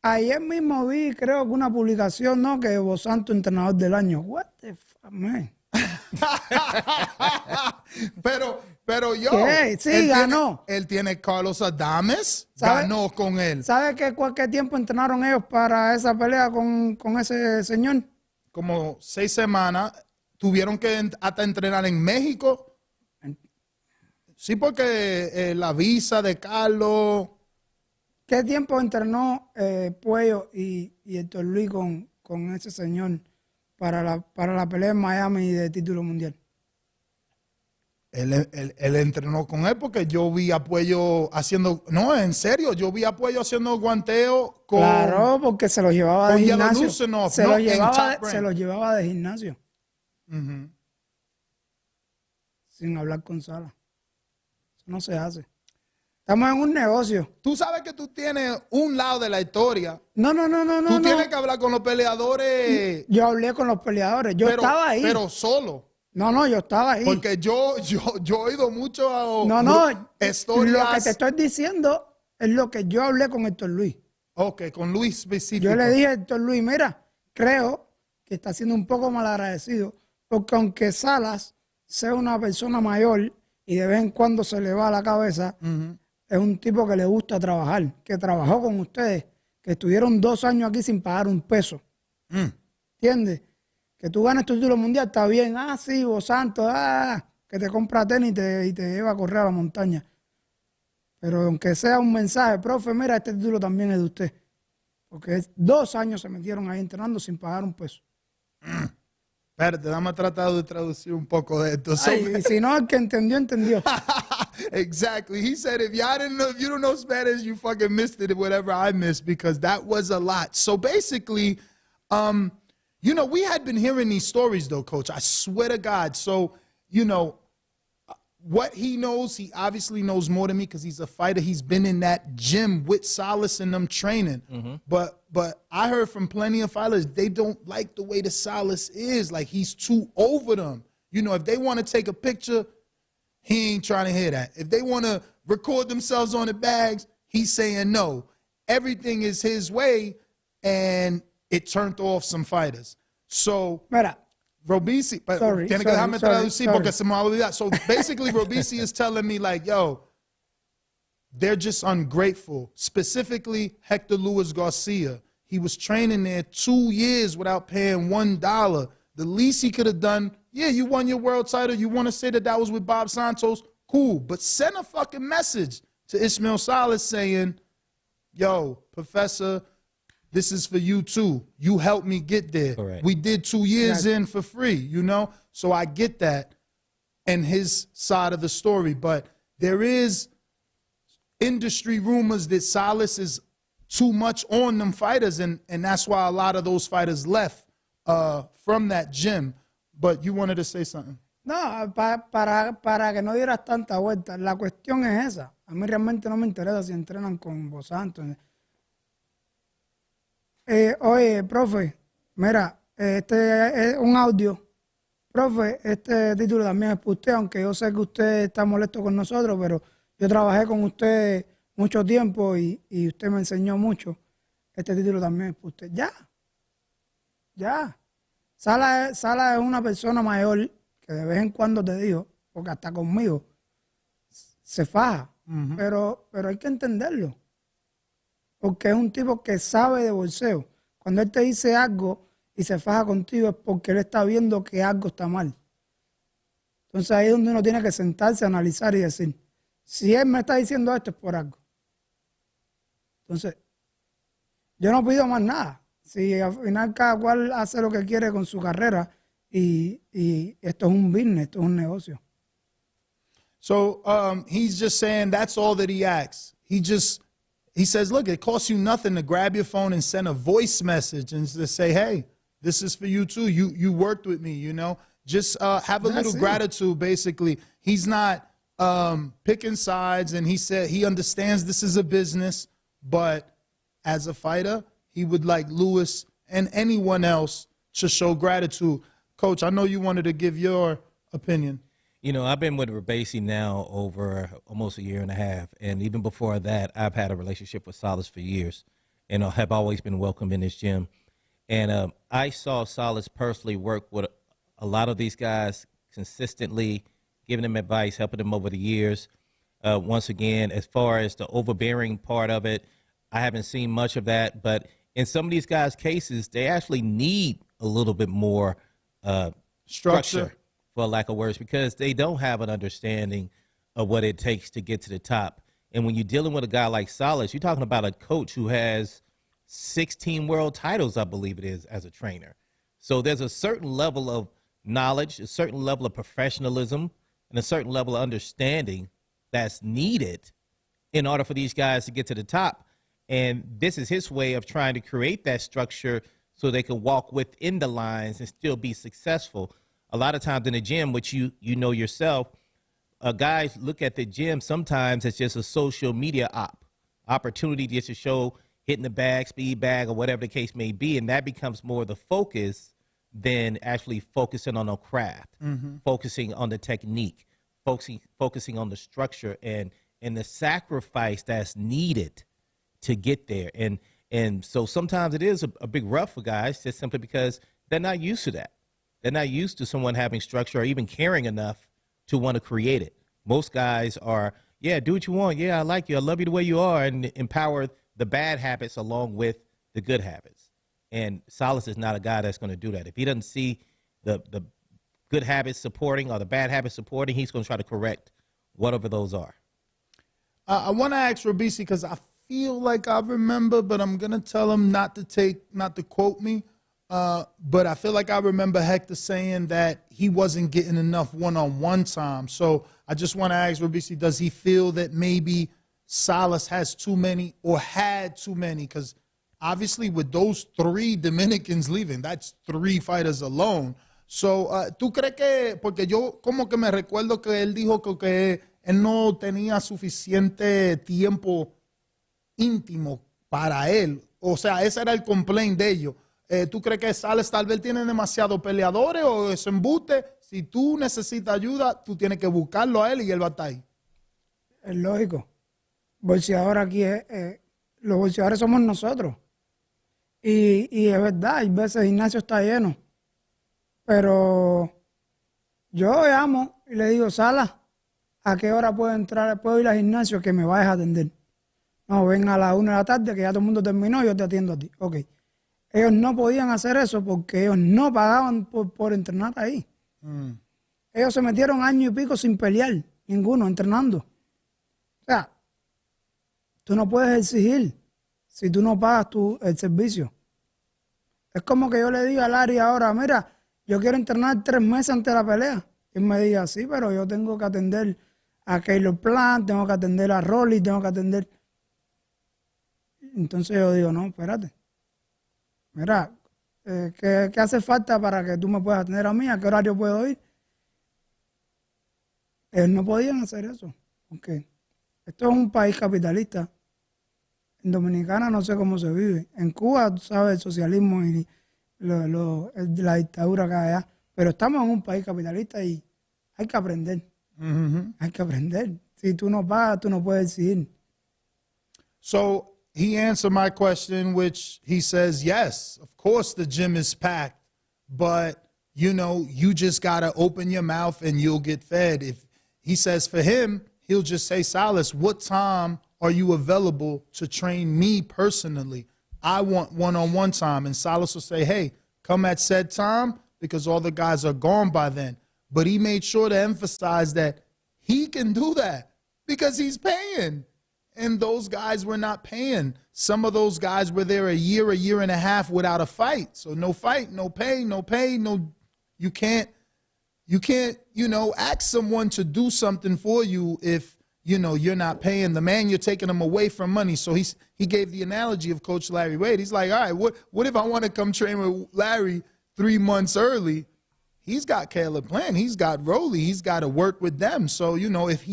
ayer mismo vi, creo que una publicación, ¿no? Que Dos Santos, entrenador del año. What the fuck, man? pero yo... ¿Qué? Sí, él ganó. Él tiene Carlos Adames, ¿Sabe? ganó con él. ¿Sabes qué tiempo entrenaron ellos para esa pelea con ese señor? Como 6 semanas. Tuvieron que hasta entrenar en México. Sí, porque la visa de Carlos... ¿Qué tiempo entrenó Puello y Héctor Luis con ese señor para la pelea en Miami de título mundial? Él entrenó con él porque yo vi a Puello haciendo... No, en serio, yo vi a Puello haciendo guanteo con... Claro, porque se los llevaba de con Yellow gimnasio. Lucenov, Se no, los en llevaba, Top se Rank. los llevaba de gimnasio, Ujú. sin hablar con Salas. Eso no se hace. Estamos en un negocio. Tú sabes que tú tienes un lado de la historia. No. Tú tienes que hablar con los peleadores. Yo hablé con los peleadores. Yo estaba ahí. Pero solo. No, yo estaba ahí. Porque yo he oído mucho Lo que te historias. estoy diciendo es lo que yo hablé con Héctor Luis. Ok, con Luis específico. Yo le dije a Héctor Luis, mira, creo que está siendo un poco mal agradecido, porque aunque Salas sea una persona mayor y de vez en cuando se le va a la cabeza, es un tipo que le gusta trabajar, que trabajó con ustedes, que estuvieron 2 años aquí sin pagar un peso. ¿Entiendes? Que tú ganes tu título mundial, está bien. Ah, sí, Dos Santos, que te compra tenis y te lleva a correr a la montaña. Pero aunque sea un mensaje, profe, mira, este título también es de usted. Porque 2 años se metieron ahí entrenando sin pagar un peso. Espérate, dame a tratar de traducir un poco de esto. Ay, y si no, el que entendió, entendió. Exactly. He said, if you don't know Spanish, you fucking missed it, whatever I missed, because that was a lot. So basically, we had been hearing these stories, though, Coach. I swear to God. So, what he knows, he obviously knows more than me because he's a fighter. He's been in that gym with Salas and them training. But I heard from plenty of fighters, they don't like the way the Salas is. Like, he's too over them. If they want to take a picture, he ain't trying to hear that. If they want to record themselves on the bags, he's saying no. Everything is his way, and it turned off some fighters. So, Mira, Robici, tiene que dejarme traducir porque se me va a olvidar. So basically, Robici is telling me like, yo, they're just ungrateful. Specifically, Hector Garcia. He was training there 2 years without paying $1. The least he could have done, yeah, you won your world title. You want to say that was with Bob Santos? Cool. But send a fucking message to Ismael Salas saying, yo, Professor, this is for you too. You helped me get there. Correct. We did 2 years in for free, So I get that and his side of the story. But there is industry rumors that Salas is too much on them fighters, and that's why a lot of those fighters left from that gym. But you wanted to say something. no, para que no dieras tanta vuelta. La cuestión es esa. A mí realmente no me interesa si entrenan con Dos Santos. Oye, profe, mira, este es un audio. Profe, este título también es para usted, aunque yo sé que usted está molesto con nosotros, pero yo trabajé con usted mucho tiempo y usted me enseñó mucho. Este título también es para usted. Ya. Sala es una persona mayor que de vez en cuando te digo, porque hasta conmigo se faja, pero hay que entenderlo. Porque es un tipo que sabe de boxeo. Cuando él te dice algo y se faja contigo es porque él está viendo que algo está mal. Entonces ahí es donde uno tiene que sentarse, analizar y decir, si él me está diciendo esto es por algo. Entonces, yo no pido más nada. Si al final cada cual hace lo que quiere con su carrera y esto es un business, esto es un negocio. So he's just saying that's all that he asks. He says, look, it costs you nothing to grab your phone and send a voice message and to say, hey, this is for you too. You worked with me, Just have a little gratitude, basically. He's not picking sides, and he said he understands this is a business, but as a fighter, he would like Lewis and anyone else to show gratitude. Coach, I know you wanted to give your opinion. You know, I've been with Rabasi now over almost a year and a half, and even before that, I've had a relationship with Salas for years, and have always been welcome in his gym. And I saw Salas personally work with a lot of these guys consistently, giving them advice, helping them over the years. Once again, as far as the overbearing part of it, I haven't seen much of that, but in some of these guys' cases, they actually need a little bit more structure, for lack of words, because they don't have an understanding of what it takes to get to the top. And when you're dealing with a guy like Salas, you're talking about a coach who has 16 world titles, I believe it is, as a trainer. So there's a certain level of knowledge, a certain level of professionalism, and a certain level of understanding that's needed in order for these guys to get to the top. And this is his way of trying to create that structure so they can walk within the lines and still be successful. A lot of times in the gym, which you know yourself, guys look at the gym sometimes as just a social media opportunity just to show hitting the bag, speed bag, or whatever the case may be, and that becomes more the focus than actually focusing on a craft, focusing on the technique, focusing on the structure and the sacrifice that's needed to get there. And so sometimes it is a big rough for guys just simply because they're not used to that. They're not used to someone having structure or even caring enough to want to create it. Most guys are, yeah, do what you want. Yeah, I like you. I love you the way you are, and empower the bad habits along with the good habits. And Salas is not a guy that's going to do that. If he doesn't see the good habits supporting or the bad habits supporting, he's going to try to correct whatever those are. I want to ask Rabisi because I feel like I remember, but I'm going to tell him not to quote me. But I feel like I remember Hector saying that he wasn't getting enough one-on-one time. So I just want to ask Rabisi, does he feel that maybe Salas has too many or had too many? Because obviously with those 3 Dominicans leaving, that's 3 fighters alone. So, ¿tú crees que, porque yo como que me recuerdo que él dijo que él no tenía suficiente tiempo íntimo para él? O sea, ese era el complaint de ellos. ¿Tú crees que Salas tal vez tiene demasiados peleadores o es embuste? Si tú necesitas ayuda, tú tienes que buscarlo a él y él va a estar ahí. Es lógico. Boxeador aquí los boxeadores somos nosotros. Y es verdad, hay veces el gimnasio está lleno. Pero yo llamo y le digo, Salas, ¿a qué hora puedo ir al gimnasio que me vayas a atender? No, ven a las 1 de la tarde que ya todo el mundo terminó y yo te atiendo a ti. Ok. Ellos no podían hacer eso porque ellos no pagaban por entrenar ahí. Ellos se metieron año y pico sin pelear, ninguno, entrenando. O sea, tú no puedes exigir si tú no pagas el servicio. Es como que yo le diga a Larry ahora, mira, yo quiero entrenar 3 meses antes de la pelea. Y él me diga, sí, pero yo tengo que atender a Keylor Plant, tengo que atender a Rolly, tengo que atender. Entonces yo digo, no, espérate. Mira, ¿qué hace falta para que tú me puedas atender a mí? ¿A qué horario puedo ir? Ellos no podían hacer eso. Porque esto es un país capitalista. En Dominicana no sé cómo se vive. En Cuba, tú sabes, el socialismo y la dictadura que hay allá. Pero estamos en un país capitalista y hay que aprender. Hay que aprender. Si tú no pagas, tú no puedes exigir. So he answered my question, which he says, yes, of course the gym is packed, but, you know, you just got to open your mouth and you'll get fed. If he says for him, he'll just say, Salas, what time are you available to train me personally? I want one-on-one time. And Salas will say, hey, come at said time because all the guys are gone by then. But he made sure to emphasize that he can do that because he's paying. And those guys were not paying. Some of those guys were there a year and a half without a fight. So no fight, no pay, you can't, you know, ask someone to do something for you if, you know, you're not paying the man, you're taking him away from money. So he gave the analogy of Coach Larry Wade. He's like, all right, what if I want to come train with Larry 3 months early? he's got Caleb Plant, he's got Rolly, he's got to work with them. So, you know, if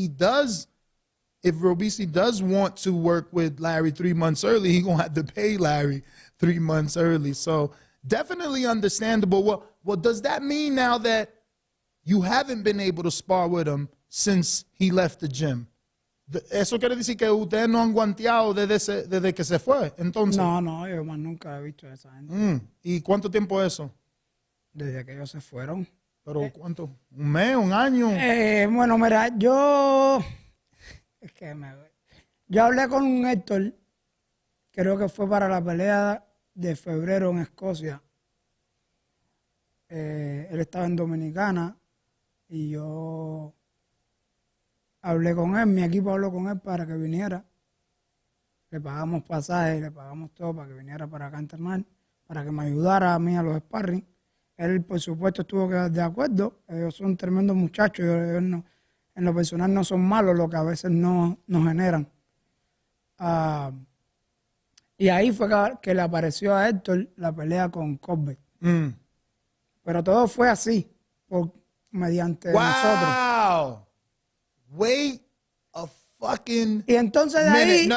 Robeisy does want to work with Larry 3 months early, he's going to have to pay Larry 3 months early. So definitely understandable. Well, does that mean now that you haven't been able to spar with him since he left the gym? Eso quiere decir que ustedes no han guanteado desde que se fue, entonces. No, yo más nunca he visto a esa gente. ¿Y cuánto tiempo eso? Desde que ellos se fueron. ¿Pero cuánto? ¿Un mes? ¿Un año? Bueno, mira, yo hablé con Héctor, creo que fue para la pelea de febrero en Escocia. Él estaba en Dominicana y yo hablé con él, mi equipo habló con él para que viniera. Le pagamos pasajes, le pagamos todo para que viniera para acá a entrenar, para que me ayudara a mí a los sparring. Él, por supuesto, estuvo de acuerdo. Ellos son tremendos muchachos. Ellos no, en lo personal no son malos, lo que a veces nos generan. Y ahí fue que le apareció a Héctor la pelea con Crawford. Pero todo fue así, mediante nosotros. Wait a fucking Y entonces de ahí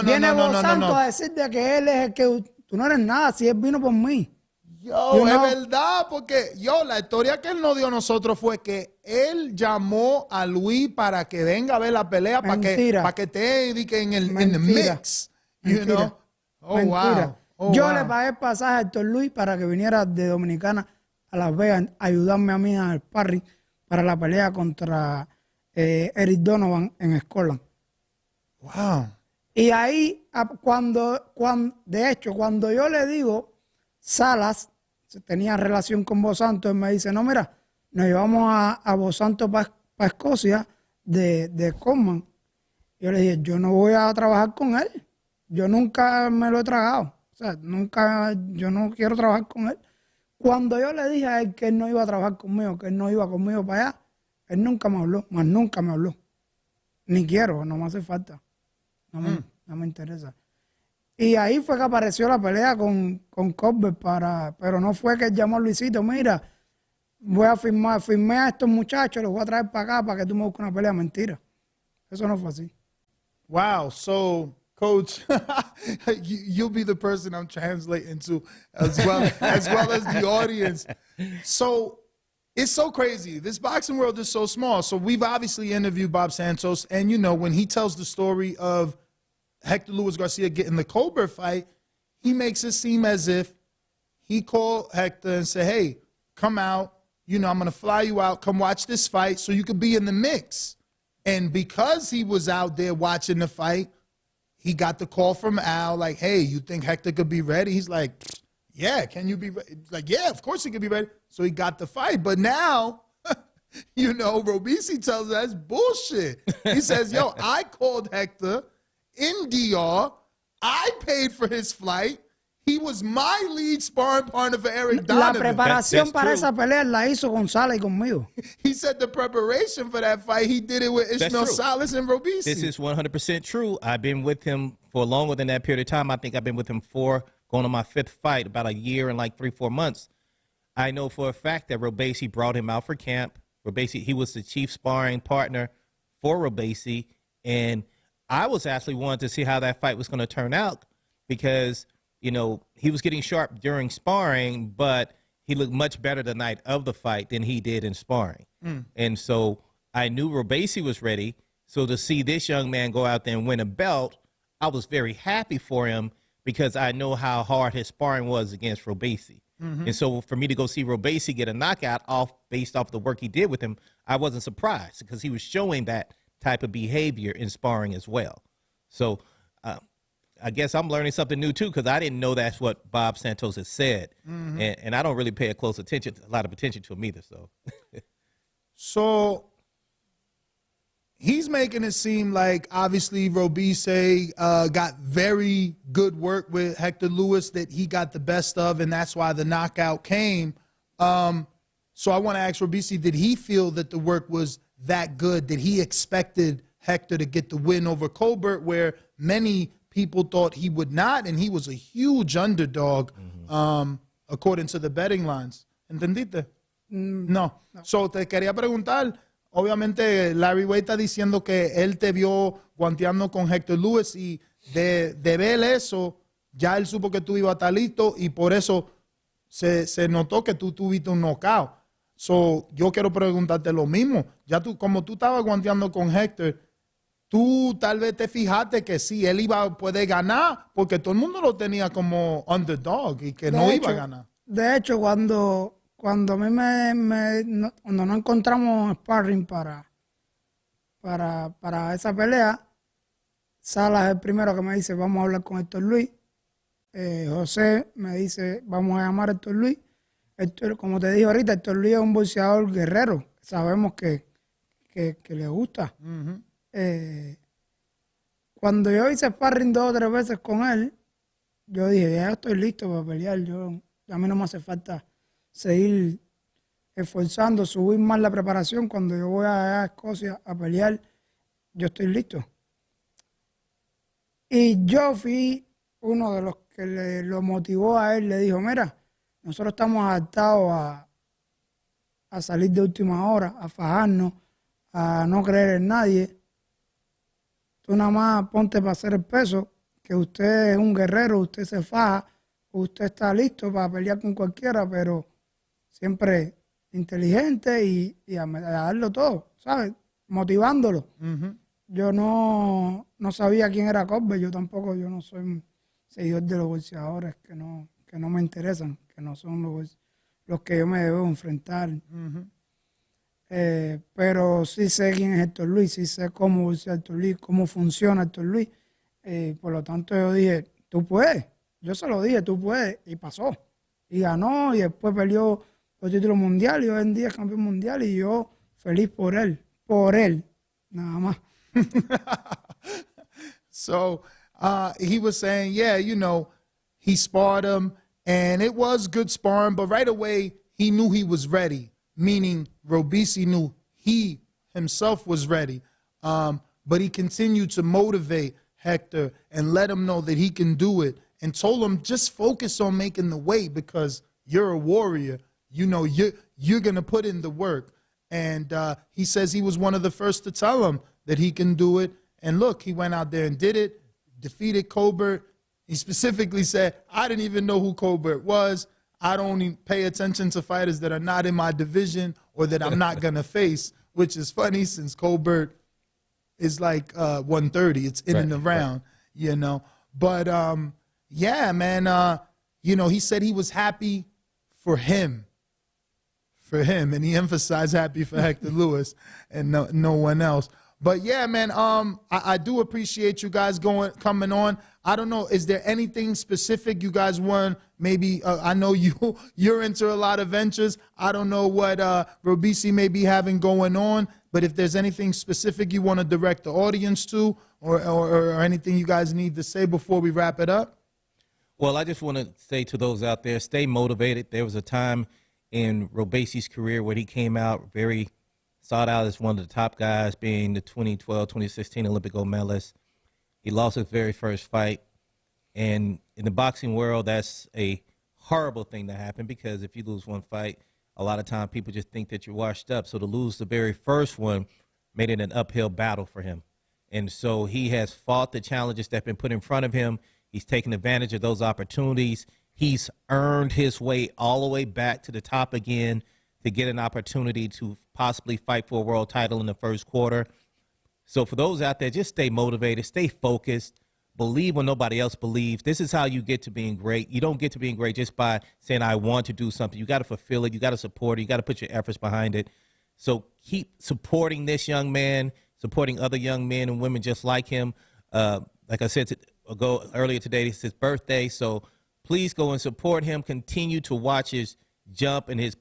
viene no. a decir de que él es el que tú no eres nada, si él vino por mí. Yo, es verdad, porque la historia que él nos dio a nosotros fue que él llamó a Luis para que venga a ver la pelea, para que te dedique en el mix. You know? Mentira. Wow. Yo le pagué el pasaje a Héctor Luis para que viniera de Dominicana a Las Vegas a ayudarme a mí al sparring para la pelea contra Eric Donovan en Scotland. Wow. Y ahí, de hecho, cuando yo le digo, Salas tenía relación con Vos Santos, él me dice, no, mira, nos llevamos a Vos Santos para Escocia de Coleman. Yo le dije, yo no voy a trabajar con él. Yo nunca me lo he tragado. O sea, yo no quiero trabajar con él. Cuando yo le dije a él que él no iba a trabajar conmigo, que él no iba conmigo para allá, él nunca me habló, más nunca me habló. Ni quiero, no me hace falta. No me interesa. Y ahí fue que apareció la pelea con Crawford pero no fue que él llamó a Luisito, mira, voy a firmé a estos muchachos, los voy a traer para acá para que tú me busques una pelea. Mentira. Eso no fue así. Wow, so Coach, you'll be the person I'm translating to as well as the audience. So it's so crazy. This boxing world is so small. So we've obviously interviewed Bob Santos, and you know, when he tells the story of Hector Garcia getting the Colbert fight, he makes it seem as if he called Hector and said, hey, come out, you know, I'm going to fly you out, come watch this fight so you could be in the mix. And because he was out there watching the fight, he got the call from Al, like, hey, you think Hector could be ready? He's like, yeah, can you be ready? Like, yeah, of course he could be ready. So he got the fight. But now, you know, Robeisy tells us that's bullshit. He says, yo, I called Hector in DR. I paid for his flight. He was my lead sparring partner for Eric Donovan. La preparación para esa pelea la hizo con Salas y conmigo. He said the preparation for that fight, he did it with Ishmael Salas and Robeisy. This is 100% true. I've been with him for longer than that period of time. I think I've been with him going on my 5th fight, about a year and like 3-4 months. I know for a fact that Robeisy brought him out for camp. Robeisy, he was the chief sparring partner for Robeisy, and I was actually wanting to see how that fight was going to turn out because, you know, he was getting sharp during sparring, but he looked much better the night of the fight than he did in sparring. And so I knew Robeisy was ready. So to see this young man go out there and win a belt, I was very happy for him because I know how hard his sparring was against Robeisy. And so for me to go see Robeisy get a knockout based off the work he did with him, I wasn't surprised because he was showing that type of behavior in sparring as well. So I guess I'm learning something new too because I didn't know that's what Bob Santos has said, and I don't really pay a lot of attention to him either. So he's making it seem like obviously Robeisy got very good work with Hector Lewis that he got the best of, and that's why the knockout came. So I want to ask Robeisy, did he feel that the work was that good? Did he expected Hector to get the win over Colbert, where many people thought he would not, and he was a huge underdog, according to the betting lines? ¿Entendiste? No. So, te quería preguntar, obviamente Larry Wade está diciendo que él te vio guanteando con Hector Lewis y de ver eso, ya él supo que tú ibas a estar listo y por eso se notó que tú tuviste un knockout. So, yo quiero preguntarte lo mismo. Ya tú, como tú estabas guanteando con Hector, tú tal vez te fijaste que sí, él iba a poder ganar porque todo el mundo lo tenía como underdog y que no iba a ganar. De hecho, cuando a mí cuando no encontramos sparring para esa pelea, Salas es el primero que me dice, vamos a hablar con Héctor Luis. José me dice, vamos a llamar a Héctor Luis. Héctor, como te dije ahorita, Héctor Luis es un boxeador guerrero. Sabemos que le gusta. Cuando yo hice sparring 2 o 3 veces con él, yo dije, ya estoy listo para pelear. A mí no me hace falta seguir esforzando, subir más la preparación. Cuando yo voy a Escocia a pelear, yo estoy listo. Y yo fui uno de los que lo motivó a él. Le dijo, mira, nosotros estamos adaptados a salir de última hora, a fajarnos, a no creer en nadie. Tú nada más ponte para hacer el peso, que usted es un guerrero, usted se faja, usted está listo para pelear con cualquiera, pero siempre inteligente y a darlo todo, ¿sabes? Motivándolo. Yo no sabía quién era Crawford, yo no soy un seguidor de los boxeadores que no me interesan, que no son los que yo me debo enfrentar. Pero sí sé quién es Héctor Luis, sí sé cómo boxea Héctor Luis, cómo funciona Héctor Luis. Por lo tanto yo dije, tú puedes. Yo se lo dije, tú puedes. Y pasó. Y ganó y después peleó el título mundial y hoy en día es campeón mundial y yo feliz por él, nada más. So he was saying, yeah, you know, he sparred him and it was good sparring, but right away he knew he was ready, meaning Robeisy knew he himself was ready. But he continued to motivate Hector and let him know that he can do it and told him just focus on making the weight because you're a warrior. You know, you're going to put in the work. And he says he was one of the first to tell him that he can do it. And look, he went out there and did it, defeated Colbert. He specifically said, I didn't even know who Colbert was. I don't even pay attention to fighters that are not in my division or that I'm not going to face, which is funny since Colbert is like 130. It's in and around, you know. But, yeah, man, you know, he said he was happy for him. And he emphasized happy for Hector Lewis and no one else. But yeah, man, I do appreciate you guys coming on. I don't know, is there anything specific you guys want? Maybe I know you're into a lot of ventures. I don't know what Robeisy may be having going on, but if there's anything specific you want to direct the audience to, or anything you guys need to say before we wrap it up. Well, I just want to say to those out there, stay motivated. There was a time in Robeisy's career where he came out very sought out as one of the top guys, being the 2012, 2016 Olympic gold medalist. He lost his very first fight. And in the boxing world, that's a horrible thing to happen because if you lose one fight, a lot of time people just think that you're washed up. So to lose the very first one made it an uphill battle for him. And so he has fought the challenges that have been put in front of him. He's taken advantage of those opportunities. He's earned his way all the way back to the top again to get an opportunity to possibly fight for a world title in the first quarter. So for those out there, just stay motivated, stay focused, believe when nobody else believes. This is how you get to being great. You don't get to being great just by saying, I want to do something. You got to fulfill it. You got to support it. You got to put your efforts behind it. So keep supporting this young man, supporting other young men and women just like him. Like I said earlier today, it's his birthday. So please go and support him. Continue to watch his jump and his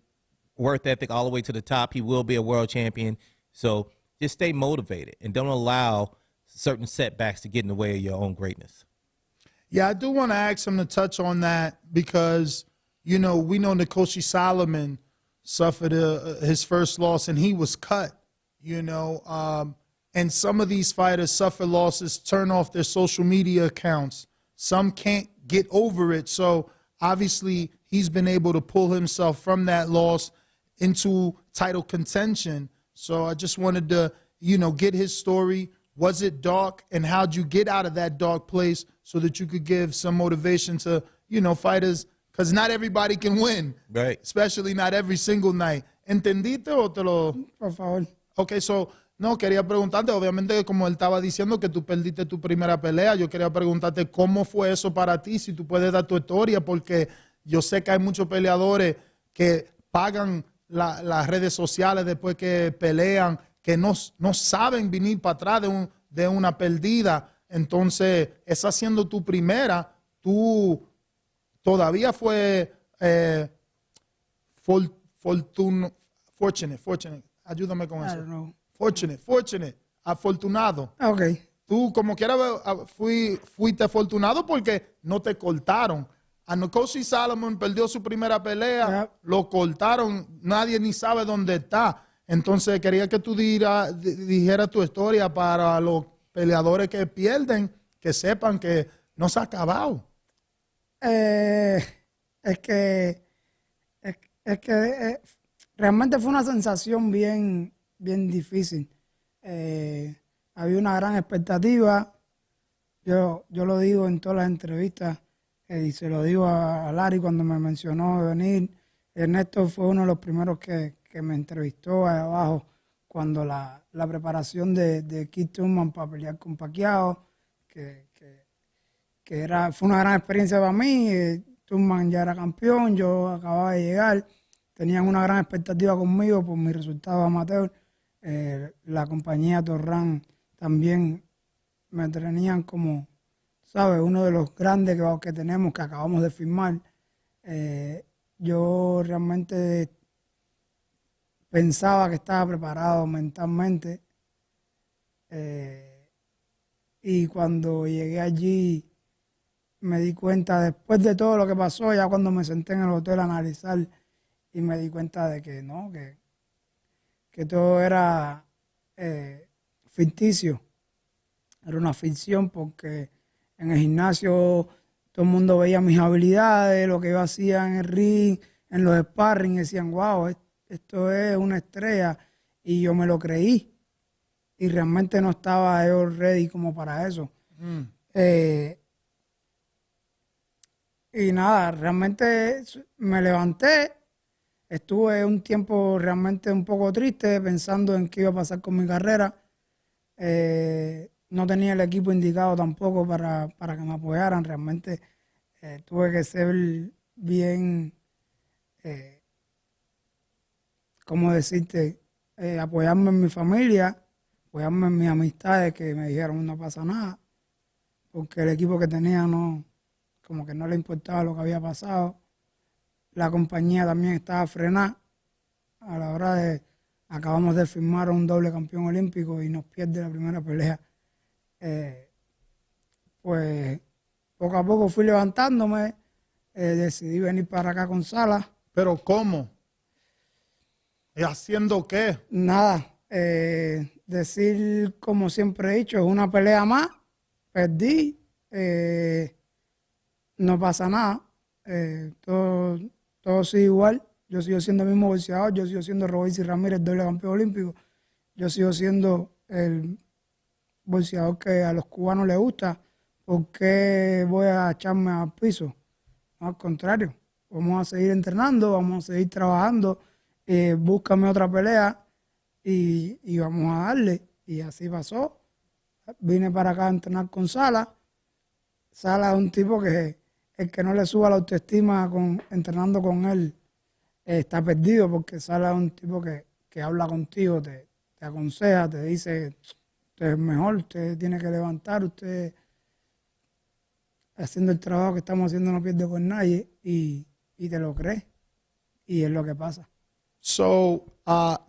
work ethic all the way to the top. He will be a world champion. So just stay motivated and don't allow certain setbacks to get in the way of your own greatness. Yeah, I do want to ask him to touch on that because, you know, we know Nkosi Solomon suffered his first loss and he was cut, you know, and some of these fighters suffer losses, turn off their social media accounts. Some can't get over it. So obviously he's been able to pull himself from that loss. into title contention. So I just wanted to, get his story. Was it dark, and how'd you get out of that dark place so that you could give some motivation to, fighters? Because not everybody can win, right? Especially not every single night. ¿Entendiste o te lo...? Por favor. Okay, so, no, quería preguntarte, obviamente, como él estaba diciendo que tú perdiste tu primera pelea, yo quería preguntarte cómo fue eso para ti, si tú puedes dar tu historia, porque yo sé que hay muchos peleadores que pagan las redes sociales después que pelean, que no saben venir para atrás de una perdida. Entonces, esa siendo tu primera, tú todavía fue fortunate. Ayúdame con eso. Fortunate, afortunado. Okay. Tú como quiera fuiste afortunado porque no te cortaron. Anokosi Salomon perdió su primera pelea, lo cortaron, nadie ni sabe dónde está. Entonces quería que tú dijeras tu historia para los peleadores que pierden, que sepan que no se ha acabado. Es que realmente fue una sensación bien difícil. Había una gran expectativa. Yo lo digo en todas las entrevistas y se lo digo a Larry cuando me mencionó de venir. Ernesto fue uno de los primeros que me entrevistó ahí abajo cuando la preparación de Keith Thurman para pelear con Pacquiao, fue una gran experiencia para mí. Thurman ya era campeón, yo acababa de llegar, tenían una gran expectativa conmigo por mi resultado amateur. La compañía Torran también me tenían como, ¿sabes?, uno de los grandes que tenemos, que acabamos de firmar. Yo realmente pensaba que estaba preparado mentalmente, y cuando llegué allí me di cuenta, después de todo lo que pasó, ya cuando me senté en el hotel a analizar, y me di cuenta de que no, que todo era ficticio, era una ficción, porque en el gimnasio todo el mundo veía mis habilidades, lo que yo hacía en el ring, en los sparring, y decían, wow, esto es una estrella, y yo me lo creí, y realmente no estaba yo ready como para eso. Y nada, realmente me levanté, estuve un tiempo realmente un poco triste, pensando en qué iba a pasar con mi carrera. No tenía el equipo indicado tampoco para que me apoyaran. Realmente tuve que ser bien, ¿cómo decirte? Apoyarme en mi familia, apoyarme en mis amistades, que me dijeron no pasa nada, porque el equipo que tenía como que no le importaba lo que había pasado. La compañía también estaba frenada a la hora de... Acabamos de firmar a un doble campeón olímpico y nos pierde la primera pelea. Pues poco a poco fui levantándome, decidí venir para acá con Salas. ¿Pero cómo? ¿Y haciendo qué? Nada, decir como siempre he dicho, es una pelea más, perdí, no pasa nada, todo sigue igual. Yo sigo siendo el mismo boxeador, yo sigo siendo Ramirez, doble campeón olímpico. Yo sigo siendo el boxeador que a los cubanos les gusta. ¿Por qué voy a echarme al piso? No, al contrario, vamos a seguir entrenando, vamos a seguir trabajando. Búscame otra pelea y vamos a darle. Y así pasó. Vine para acá a entrenar con Salas. Salas es un tipo que el que no le suba la autoestima entrenando con él está perdido, porque Salas es un tipo que habla contigo, te aconseja, te dice, usted es mejor, usted tiene que levantar, usted haciendo el trabajo que estamos haciendo no pierde con nadie, y te lo crees, y es lo que pasa. So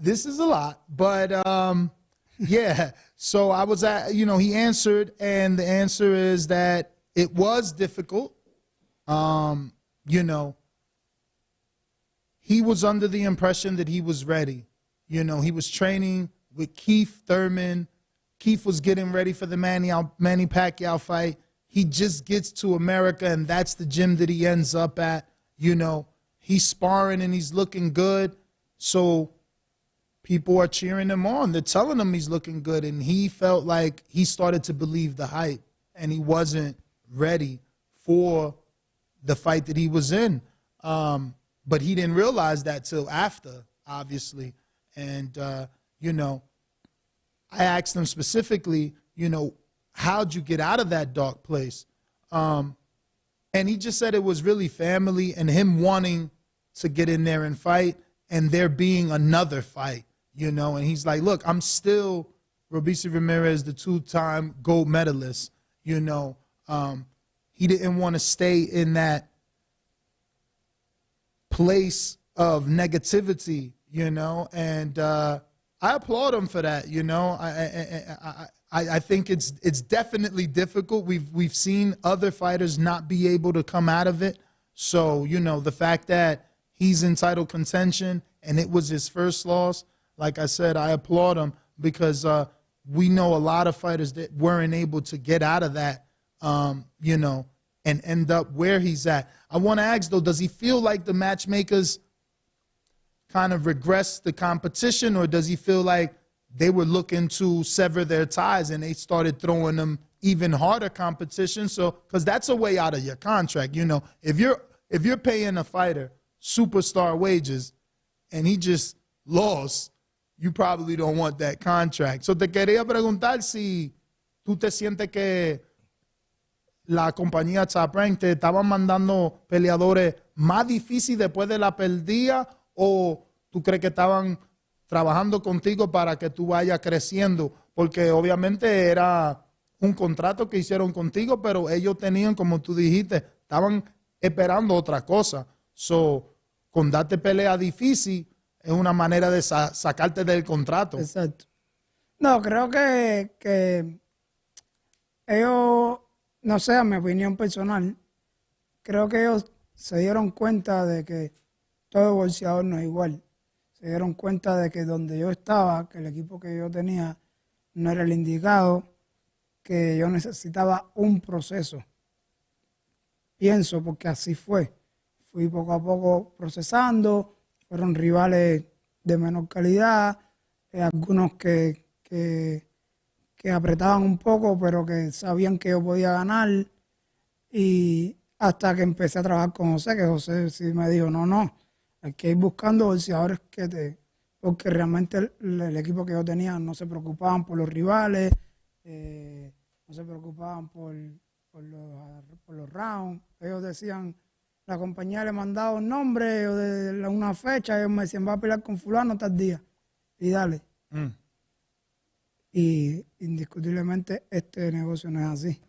this is a lot, but yeah. So I was he answered, and the answer is that it was difficult. He was under the impression that he was ready. He was training with Keith Thurman. Keith was getting ready for the Manny Pacquiao fight. He just gets to America, and that's the gym that he ends up at. He's sparring and he's looking good. So people are cheering him on. They're telling him he's looking good, and he felt like he started to believe the hype, and he wasn't ready for the fight that he was in. But he didn't realize that till after, obviously. And, you know, I asked him specifically, you know, how'd you get out of that dark place? And he just said it was really family and him wanting to get in there and fight and there being another fight, you know. And he's like, look, I'm still Robeisy Ramirez, the 2-time gold medalist, you know. He didn't want to stay in that place of negativity, you know, and I applaud him for that, you know. I think it's definitely difficult. We've seen other fighters not be able to come out of it. So, you know, the fact that he's in title contention and it was his first loss, like I said, I applaud him because we know a lot of fighters that weren't able to get out of that, you know, and end up where he's at. I want to ask, though, does he feel like the matchmakers kind of regressed the competition, or does he feel like they were looking to sever their ties and they started throwing them even harder competition? So, because that's a way out of your contract, you know. If you're paying a fighter superstar wages and he just lost, you probably don't want that contract. So te quería preguntar si tú te sientes que la compañía Sparring te estaban mandando peleadores más difíciles después de la pérdida, o tú crees que estaban trabajando contigo para que tú vayas creciendo, porque obviamente era un contrato que hicieron contigo, pero ellos tenían, como tú dijiste, estaban esperando otra cosa. So, con darte pelea difícil es una manera de sacarte del contrato. Exacto. No, creo que ellos, no sé, a mi opinión personal, creo que ellos se dieron cuenta de que todo boxeador no es igual. Se dieron cuenta de que donde yo estaba, que el equipo que yo tenía no era el indicado, que yo necesitaba un proceso. Pienso, porque así fue. Fui poco a poco procesando, fueron rivales de menor calidad, algunos que apretaban un poco, pero que sabían que yo podía ganar. Y hasta que empecé a trabajar con José, que José sí me dijo, no, hay que ir buscando boxeadores porque realmente el equipo que yo tenía no se preocupaban por los rivales, no se preocupaban por los rounds. Ellos decían, la compañía le mandaba un nombre o de una fecha, ellos me decían, va a pelear con fulano tal día, y dale. Y indiscutiblemente este negocio no es así.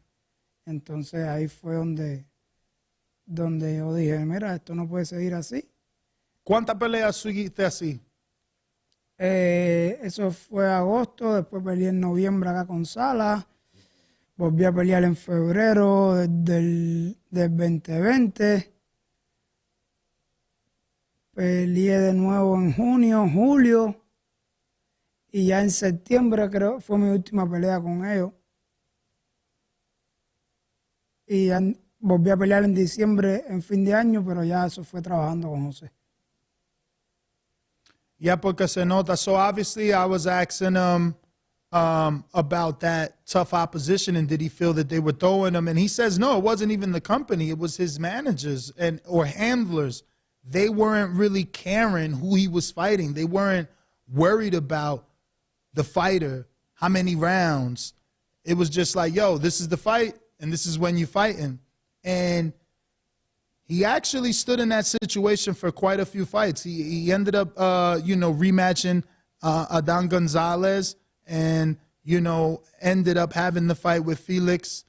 Entonces ahí fue donde yo dije, mira, esto no puede seguir así. ¿Cuántas peleas seguiste así? Eso fue agosto, después peleé en noviembre acá con Salas, volví a pelear en febrero del 2020, peleé de nuevo en junio, julio, y ya en septiembre creo fue mi última pelea con ellos. Y volví a pelear en diciembre, en fin de año, pero ya eso fue trabajando con José. Yeah, porque se nota. So obviously I was asking him about that tough opposition and did he feel that they were throwing him. And he says, no, it wasn't even the company. It was his managers or handlers. They weren't really caring who he was fighting. They weren't worried about the fighter, how many rounds. It was just like, yo, this is the fight and this is when you're fighting. And he actually stood in that situation for quite a few fights. He ended up, rematching Adan Gonzalez and, ended up having the fight with Felix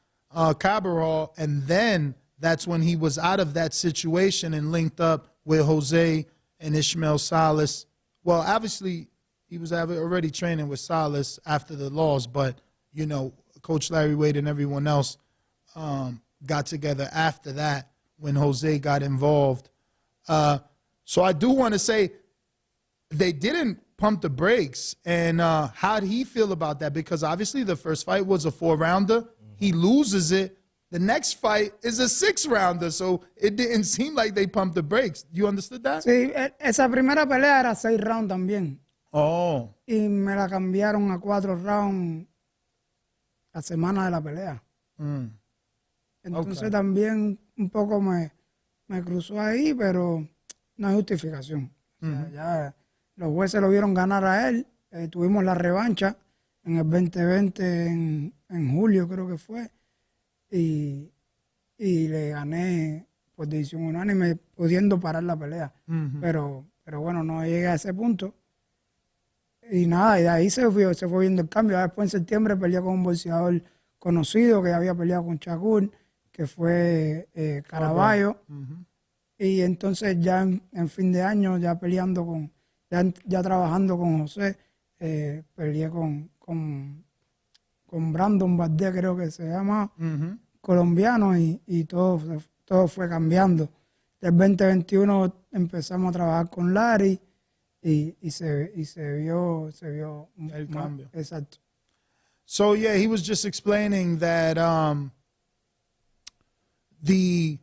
Cabral. And then that's when he was out of that situation and linked up with Jose and Ishmael Salas. Well, obviously, he was already training with Salas after the loss, but, Coach Larry Wade and everyone else got together after that when Jose got involved. So I do want to say they didn't pump the brakes. And how did he feel about that? Because obviously the first fight was a 4-rounder. He loses it, the next fight is a 6-rounder, so it didn't seem like they pumped the brakes. You understood that? Sí, esa primera pelea era 6 rounds también. Oh. Y me la cambiaron a 4 rounds la semana de la pelea. Entonces también un poco me cruzó ahí, pero no hay justificación. O sea, ya los jueces lo vieron ganar a él. Tuvimos la revancha en el 2020, en julio creo que fue. Y le gané por decisión unánime, pudiendo parar la pelea. Pero bueno, no llegué a ese punto. Y nada, y de ahí se fue viendo el cambio. Después en septiembre peleé con un boxeador conocido que había peleado con Shakur, que fue Caraballo. Y entonces ya en fin de año, ya peleando ya trabajando con José, peleé con Brandon Valdés, creo que se llama, colombiano, y todo fue cambiando. Del 2021 empezamos a trabajar con Larry y se vio el cambio. Exacto. So yeah, he was just explaining that the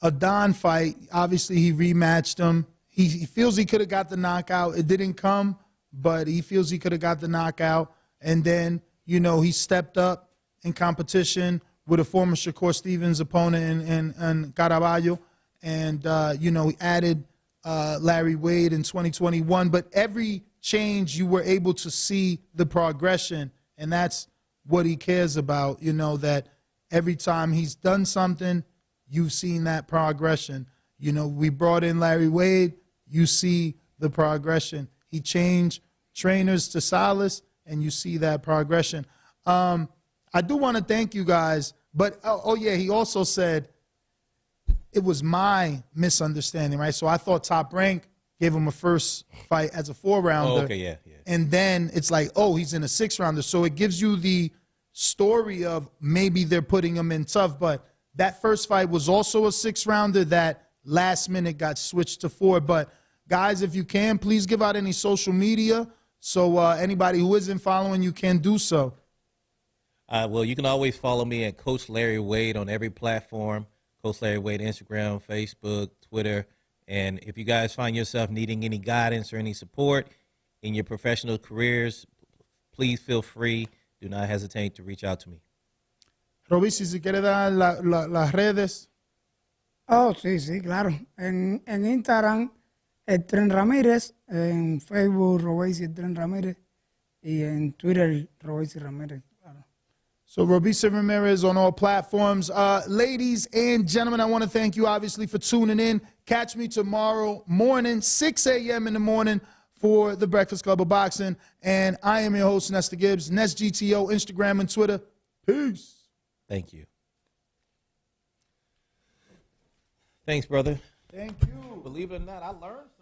Adon fight, obviously he rematched him. He feels he could have got the knockout. It didn't come, but he feels he could have got the knockout. And then, you know, he stepped up in competition with a former Shakur Stevens opponent in Caraballo. And, you know, he added Larry Wade in 2021. But every change, you were able to see the progression. And that's what he cares about, you know, that every time he's done something, you've seen that progression. You know, we brought in Larry Wade. You see the progression. He changed trainers to Salas, and you see that progression. I do want to thank you guys, but, oh, yeah, he also said it was my misunderstanding, right? So I thought Top Rank gave him a first fight as a 4-rounder. Oh, okay, yeah. And then it's like, oh, he's in a 6-rounder. So it gives you the story of maybe they're putting him in tough, but that first fight was also a 6-rounder that last minute got switched to 4. But, guys, if you can, please give out any social media so anybody who isn't following you can do so. Well, you can always follow me at Coach Larry Wade on every platform. Coach Larry Wade, Instagram, Facebook, Twitter. And if you guys find yourself needing any guidance or any support in your professional careers, please feel free. Do not hesitate to reach out to me. Robici, si quiere dar las redes. Oh, sí, claro. En Instagram, el Tren Ramírez. En Facebook, Robici el Tren Ramírez. Y en Twitter, Robici Ramírez. Claro. So Robici Ramirez on all platforms. Ladies and gentlemen, I want to thank you, obviously, for tuning in. Catch me tomorrow morning, 6 a.m. in the morning, for the Breakfast Club of Boxing. And I am your host, Nestor Gibbs. NestGTO, Instagram and Twitter. Peace. Thank you. Thanks, brother. Thank you. Believe it or not, I learned something.